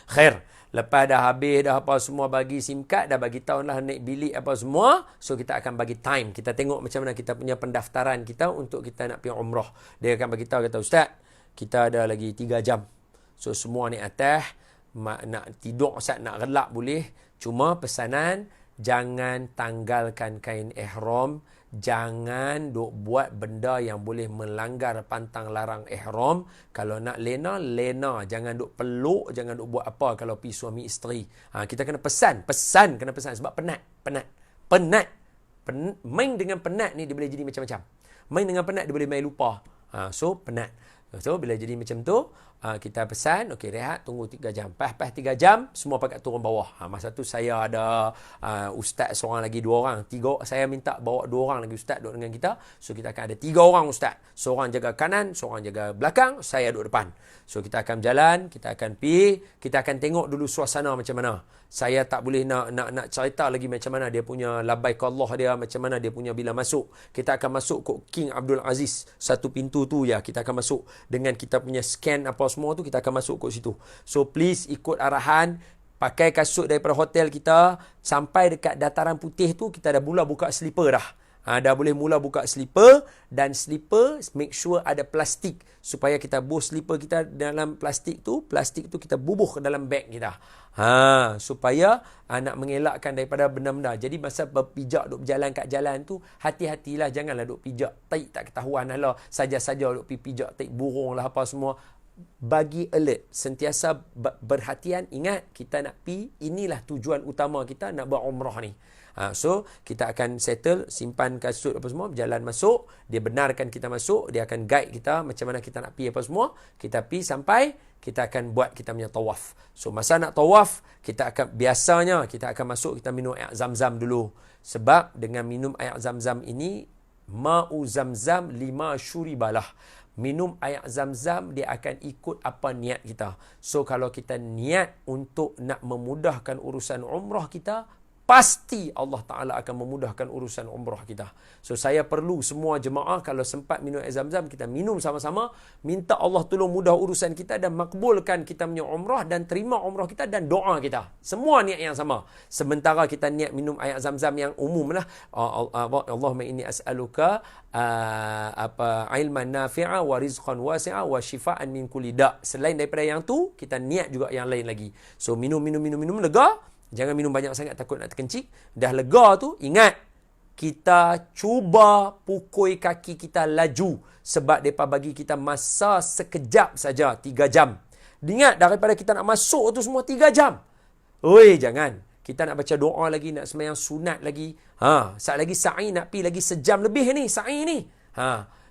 Khair. Lepas dah habis dah apa semua bagi SIM card, dah bagi tahu lah naik bilik apa semua. So, kita akan bagi time. Kita tengok macam mana kita punya pendaftaran kita untuk kita nak pergi umrah. Dia akan bagi tahu, kata, Ustaz, kita ada lagi 3 jam. So, semua naik atas. Nak tidur, Ustaz, nak relak boleh. Cuma pesanan, jangan tanggalkan kain ihram. Jangan duk buat benda yang boleh melanggar pantang larang ihram. Kalau nak lena. Jangan duk peluk, jangan duk buat apa kalau pergi suami isteri. Kita kena pesan kena pesan sebab penat. Main dengan penat ni dia boleh jadi macam-macam. Main dengan penat dia boleh main lupa. So penat. So bila jadi macam tu, kita pesan, okey, rehat, tunggu 3 jam. Pas 3 jam, semua pakat turun bawah. Masa tu saya ada ustaz seorang lagi, 2 orang. 3, saya minta bawa 2 orang lagi ustaz duduk dengan kita. So kita akan ada 3 orang ustaz. Seorang jaga kanan, seorang jaga belakang, saya duduk depan. So kita akan berjalan, kita akan pergi, kita akan tengok dulu suasana macam mana. Saya tak boleh nak cerita lagi macam mana dia punya labaik Allah dia, macam mana dia punya bila masuk. Kita akan masuk kok King Abdul Aziz, satu pintu tu ya, kita akan masuk dengan kita punya scan apa semua tu, kita akan masuk kok situ. So please ikut arahan, pakai kasut daripada hotel kita, sampai dekat dataran putih tu kita dah mula buka slipper dah. Dah boleh mula buka slipper, dan slipper make sure ada plastik supaya kita buh slipper kita dalam plastik tu kita bubuh ke dalam beg kita. Supaya nak mengelakkan daripada benda-benda. Jadi masa berpijak duk berjalan kat jalan tu, hati-hatilah, janganlah duk pijak taik tak ketahuan lah, saja-saja duk pijak taik burung lah apa semua. Bagi alert, sentiasa berhatian. Ingat, kita nak pi, inilah tujuan utama kita nak berumrah ni. So, kita akan settle, simpan kasut apa semua, berjalan masuk, dia benarkan kita masuk, dia akan guide kita macam mana kita nak pi apa semua. Kita pi sampai, kita akan buat kita punya tawaf. So, masa nak tawaf, biasanya kita akan masuk, kita minum air zam-zam dulu. Sebab dengan minum air zam-zam ini, ma'u zam-zam 5 syuribalah. Minum air zam-zam, dia akan ikut apa niat kita. So, kalau kita niat untuk nak memudahkan urusan umrah kita, pasti Allah Ta'ala akan memudahkan urusan umrah kita. So, saya perlu semua jemaah kalau sempat minum air zam-zam, kita minum sama-sama. Minta Allah tolong mudah urusan kita dan makbulkan kita punya umrah dan terima umrah kita dan doa kita. Semua niat yang sama. Sementara kita niat minum air zam-zam yang umum lah. Allahumma inni as'aluka ilman nafi'a wa rizqan wasi'a wa shifa'an min kulli da'. Selain daripada yang tu, kita niat juga yang lain lagi. So, minum, lega. Jangan minum banyak sangat, takut nak terkencing. Dah lega tu, ingat, kita cuba pukul kaki kita laju. Sebab mereka bagi kita masa sekejap saja, 3 jam. Ingat, daripada kita nak masuk tu semua 3 jam. Oi, jangan. Kita nak baca doa lagi, nak sembahyang sunat lagi. Saat lagi sa'i nak pi lagi sejam lebih ni, sa'i ni.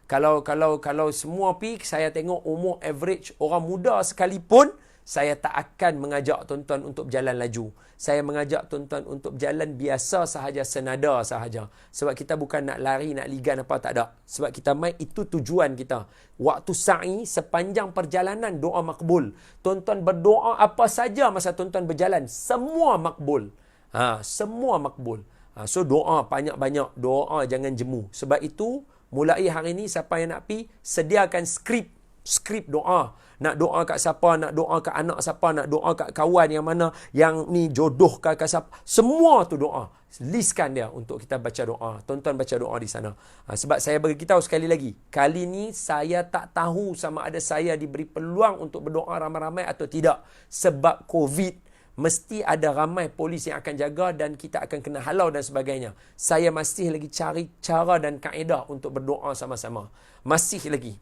Kalau semua pi, saya tengok umur average orang muda sekalipun, saya tak akan mengajak tuan-tuan untuk berjalan laju. Saya mengajak tuan-tuan untuk berjalan biasa sahaja, senada sahaja. Sebab kita bukan nak lari, nak ligan apa, tak ada. Sebab kita main, itu tujuan kita. Waktu sa'i, sepanjang perjalanan, doa makbul. Tuan-tuan berdoa apa saja masa tuan-tuan berjalan, semua makbul. Semua makbul. So doa banyak-banyak. Doa jangan jemu. Sebab itu, mulai hari ini, siapa yang nak pi, sediakan skrip doa. Nak doa kat siapa, nak doa kat anak siapa, nak doa kat kawan yang mana, yang ni jodoh kat siapa. Semua tu doa. Listkan dia untuk kita baca doa. Tuan-tuan baca doa di sana. Sebab saya bagi tahu sekali lagi, kali ni saya tak tahu sama ada saya diberi peluang untuk berdoa ramai-ramai atau tidak. Sebab COVID, mesti ada ramai polis yang akan jaga dan kita akan kena halau dan sebagainya. Saya masih lagi cari cara dan kaedah untuk berdoa sama-sama. Masih lagi.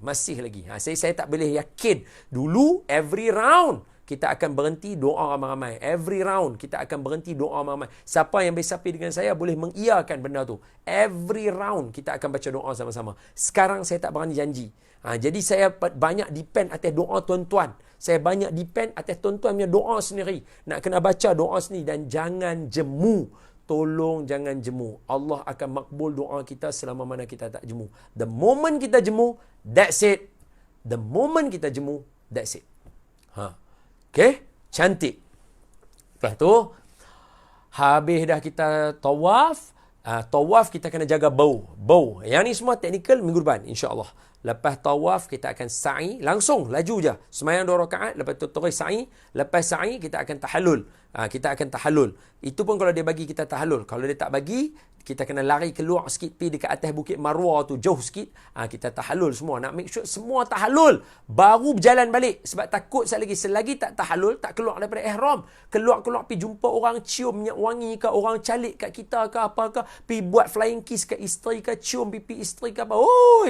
Saya tak boleh yakin. Dulu, every round, kita akan berhenti doa ramai-ramai. Every round, kita akan berhenti doa ramai-ramai. Siapa yang bersapi dengan saya boleh mengiyakan benda tu. Every round, kita akan baca doa sama-sama. Sekarang saya tak berani janji. Jadi saya banyak depend atas doa tuan-tuan. Saya banyak depend atas tuan-tuan punya doa sendiri. Nak kena baca doa sendiri. Dan jangan jemu. Tolong jangan jemu. Allah akan makbul doa kita selama mana kita tak jemu. The moment kita jemu, that's it. The moment kita jemu, that's it. Okay? Cantik. Lepas tu, habis dah kita tawaf. Tawaf kita kena jaga bau. Yang ni semua teknikal minggu depan, insya-Allah. Lepas tawaf kita akan sa'i, langsung laju je. Semayang 2 rakaat, lepas tu terus sa'i. Lepas sa'i kita akan tahallul. Kita akan tahallul. Itu pun kalau dia bagi kita tahallul. Kalau dia tak bagi, kita kena lari keluar sikit, pergi dekat atas Bukit Marwah tu, jauh sikit. Kita tahallul semua. Nak make sure semua tahallul. Baru berjalan balik. Sebab takut selagi tak tahallul, tak keluar daripada ihram. Keluar pergi jumpa orang, cium minyak wangi ke, orang calik kat kita ke, apa ke. Pergi buat flying kiss kat isteri ke, cium pipi isteri ke apa.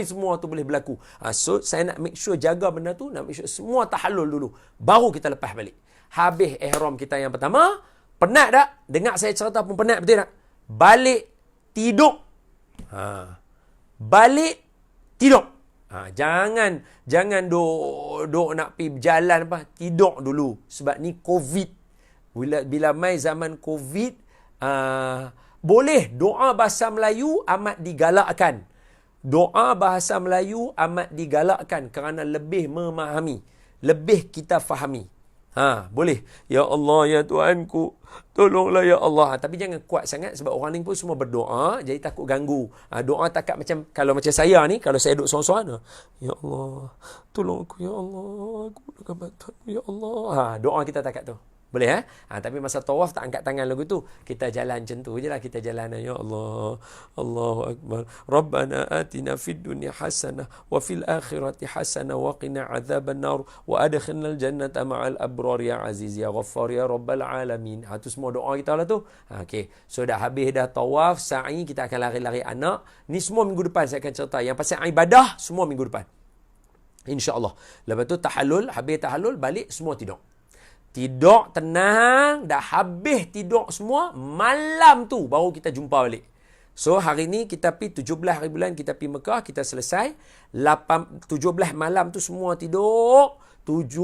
Semua tu boleh berlaku. So, saya nak make sure jaga benda tu. Nak make sure semua tahallul dulu. Baru kita lepas balik. Habis ihram kita yang pertama. Penat tak? Dengar saya cerita pun penat, betul tak? Balik tidur. Balik tidur. Jangan duk nak pergi berjalan apa, tidur dulu. Sebab ni COVID. Bila mai zaman COVID, boleh doa bahasa Melayu amat digalakkan. Doa bahasa Melayu amat digalakkan kerana lebih memahami, lebih kita fahami. Boleh. Ya Allah, ya Tuhanku, tolonglah ya Allah. Tapi jangan kuat sangat sebab orang ni pun semua berdoa, jadi takut ganggu. Doa takat macam, kalau macam saya ni, kalau saya duduk sorang-sorang, ya Allah, tolong aku ya Allah, aku nak bantuan ya Allah. Doa kita takat tu. Boleh tapi masa tawaf tak angkat tangan lagu tu. Kita jalan macam tu je lah. Kita jalan, ya Allah, Allahu Akbar. Rabbana atina fid dunya hasanah wa fil akhirati hasanah wa qina azaban nar wa adkhilnal jannata ma'al abrar ya aziz ya ghaffar ya rabbal alamin. Tu semua doa kita lah tu. Okay. So dah habis dah tawaf, sa'i, kita akan lari-lari anak. Ni semua minggu depan saya akan cerita. Yang pasal ibadah, semua minggu depan, InsyaAllah. Lepas tu tahallul, habis tahallul, balik, semua tidur. Tidur tenang, dah habis tidur semua, malam tu baru kita jumpa balik. So hari ni kita pergi 17 hari bulan, kita pergi Mekah, kita selesai 17 malam tu semua tidur. 18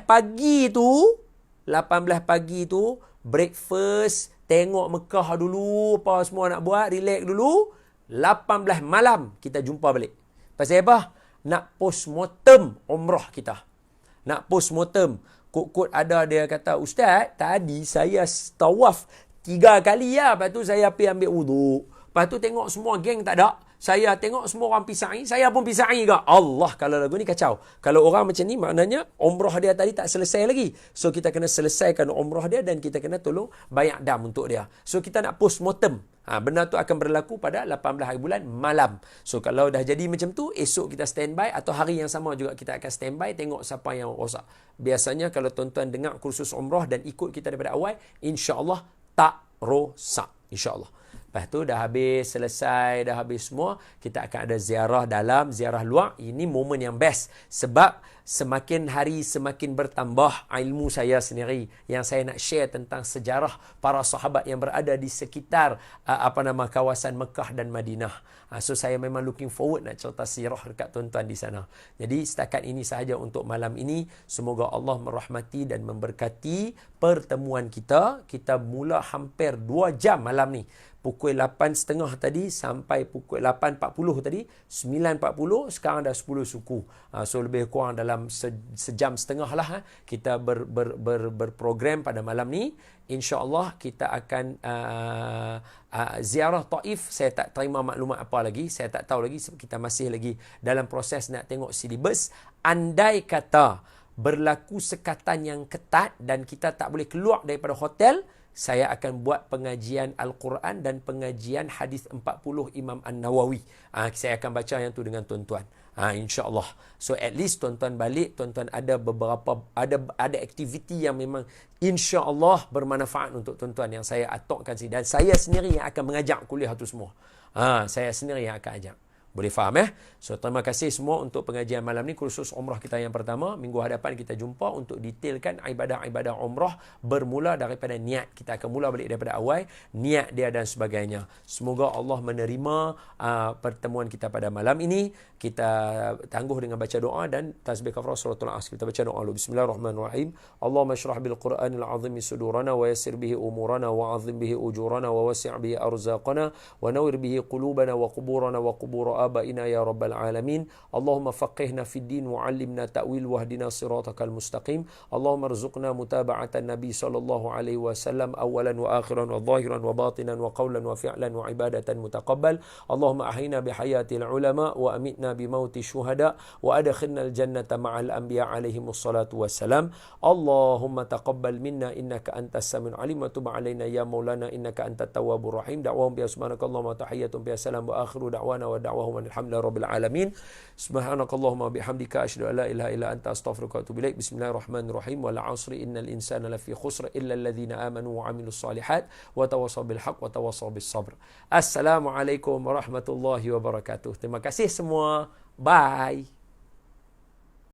pagi tu breakfast, tengok Mekah dulu, apa semua nak buat, relax dulu. 18 malam kita jumpa balik. Pasal apa? Nak postmortem umrah kita. Nak postmortem. Kut-kut ada dia kata, Ustaz, tadi saya tawaf 3 kali ya. Lepas tu saya pergi ambil wuduk. Lepas tu tengok semua geng tak ada. Saya tengok semua orang pergi sa'i. Saya pun pergi sa'i ke. Allah, kalau lagu ni kacau. Kalau orang macam ni, maknanya umrah dia tadi tak selesai lagi. So kita kena selesaikan umrah dia dan kita kena tolong bayar dam untuk dia. So kita nak postmortem. Benda tu akan berlaku pada 18 hari bulan malam. So kalau dah jadi macam tu, esok kita standby atau hari yang sama juga kita akan standby tengok siapa yang rosak. Biasanya kalau tuan-tuan dengar kursus umrah dan ikut kita daripada awal, insya-Allah tak rosak. Insya-Allah. Lepas tu dah habis, selesai, dah habis semua, kita akan ada ziarah dalam, ziarah luar. Ini momen yang best. Sebab semakin hari semakin bertambah ilmu saya sendiri yang saya nak share tentang sejarah para sahabat yang berada di sekitar kawasan Mekah dan Madinah. So saya memang looking forward nak cerita sirah dekat tuan-tuan di sana. Jadi setakat ini sahaja untuk malam ini. Semoga Allah merahmati dan memberkati pertemuan kita. Kita mula hampir 2 jam malam ni. Pukul 8.30 tadi sampai pukul 8.40 tadi, 9.40, sekarang dah 10 suku. So lebih kurang dalam sejam setengah lah kita berprogram pada malam ni. InsyaAllah kita akan ziarah Taif. Saya tak terima maklumat apa lagi. Saya tak tahu lagi sebab kita masih lagi dalam proses nak tengok silibus. Andai kata berlaku sekatan yang ketat dan kita tak boleh keluar daripada hotel, saya akan buat pengajian Al-Quran dan pengajian hadis 40 Imam An-Nawawi. Saya akan baca yang tu dengan tuan-tuan. InsyaAllah. So at least tuan-tuan balik, tuan-tuan ada beberapa, ada aktiviti yang memang insyaAllah bermanfaat untuk tuan-tuan yang saya atokkan sini. Dan saya sendiri yang akan mengajak kuliah tu semua. Saya sendiri yang akan ajak. Boleh faham So terima kasih semua untuk pengajian malam ni, kursus umrah kita yang pertama. Minggu hadapan kita jumpa untuk detailkan ibadah-ibadah umrah bermula daripada niat. Kita akan mula balik daripada awal, niat dia dan sebagainya. Semoga Allah menerima pertemuan kita pada malam ini. Kita tangguh dengan baca doa dan tasbih kafarah suratul Asr. Kita baca doa dulu. Bismillahirrahmanirrahim. Allahumma syrah bil Qur'anil azim sudurana wa yassir bihi umurana wa azim bihi ujurana wa wasi' bihi arzaqana wa nawir bihi qulubana wa quburana wa qubur آبائنا يا رب العالمين اللهم فقهنا في الدين وعلمنا تأويل واهدنا صراطك المستقيم اللهم ارزقنا متابعة النبي صلى الله عليه وسلم أولا وآخرا وظاهرا وباطنا وقولا وفعلا وعبادة متقبل اللهم أحينا بحياة العلماء وأمتنا بموت الشهداء وأدخلنا الجنة مع الأنبياء عليهم الصلاة والسلام اللهم تقبل منا إنك أنت السميع العليم وتب علينا يا مولانا إنك أنت التواب الرحيم دعواهم بها سبحانك اللهم وتحياتهم بها سلام وآخر دعوانا ودعواهم الحمد لله رب العالمين سبحانك اللهم وبحمدك أشهد أن لا إله إلا أنت أستغفرك وأتوب إليك بسم الله الرحمن الرحيم والعصر إن الإنسان لفي خسر إلا الذين آمنوا وعملوا الصالحات وتواصوا بالحق وتواصوا بالصبر. Assalamualaikum warahmatullahi wabarakatuh. Terima kasih semua. Bye.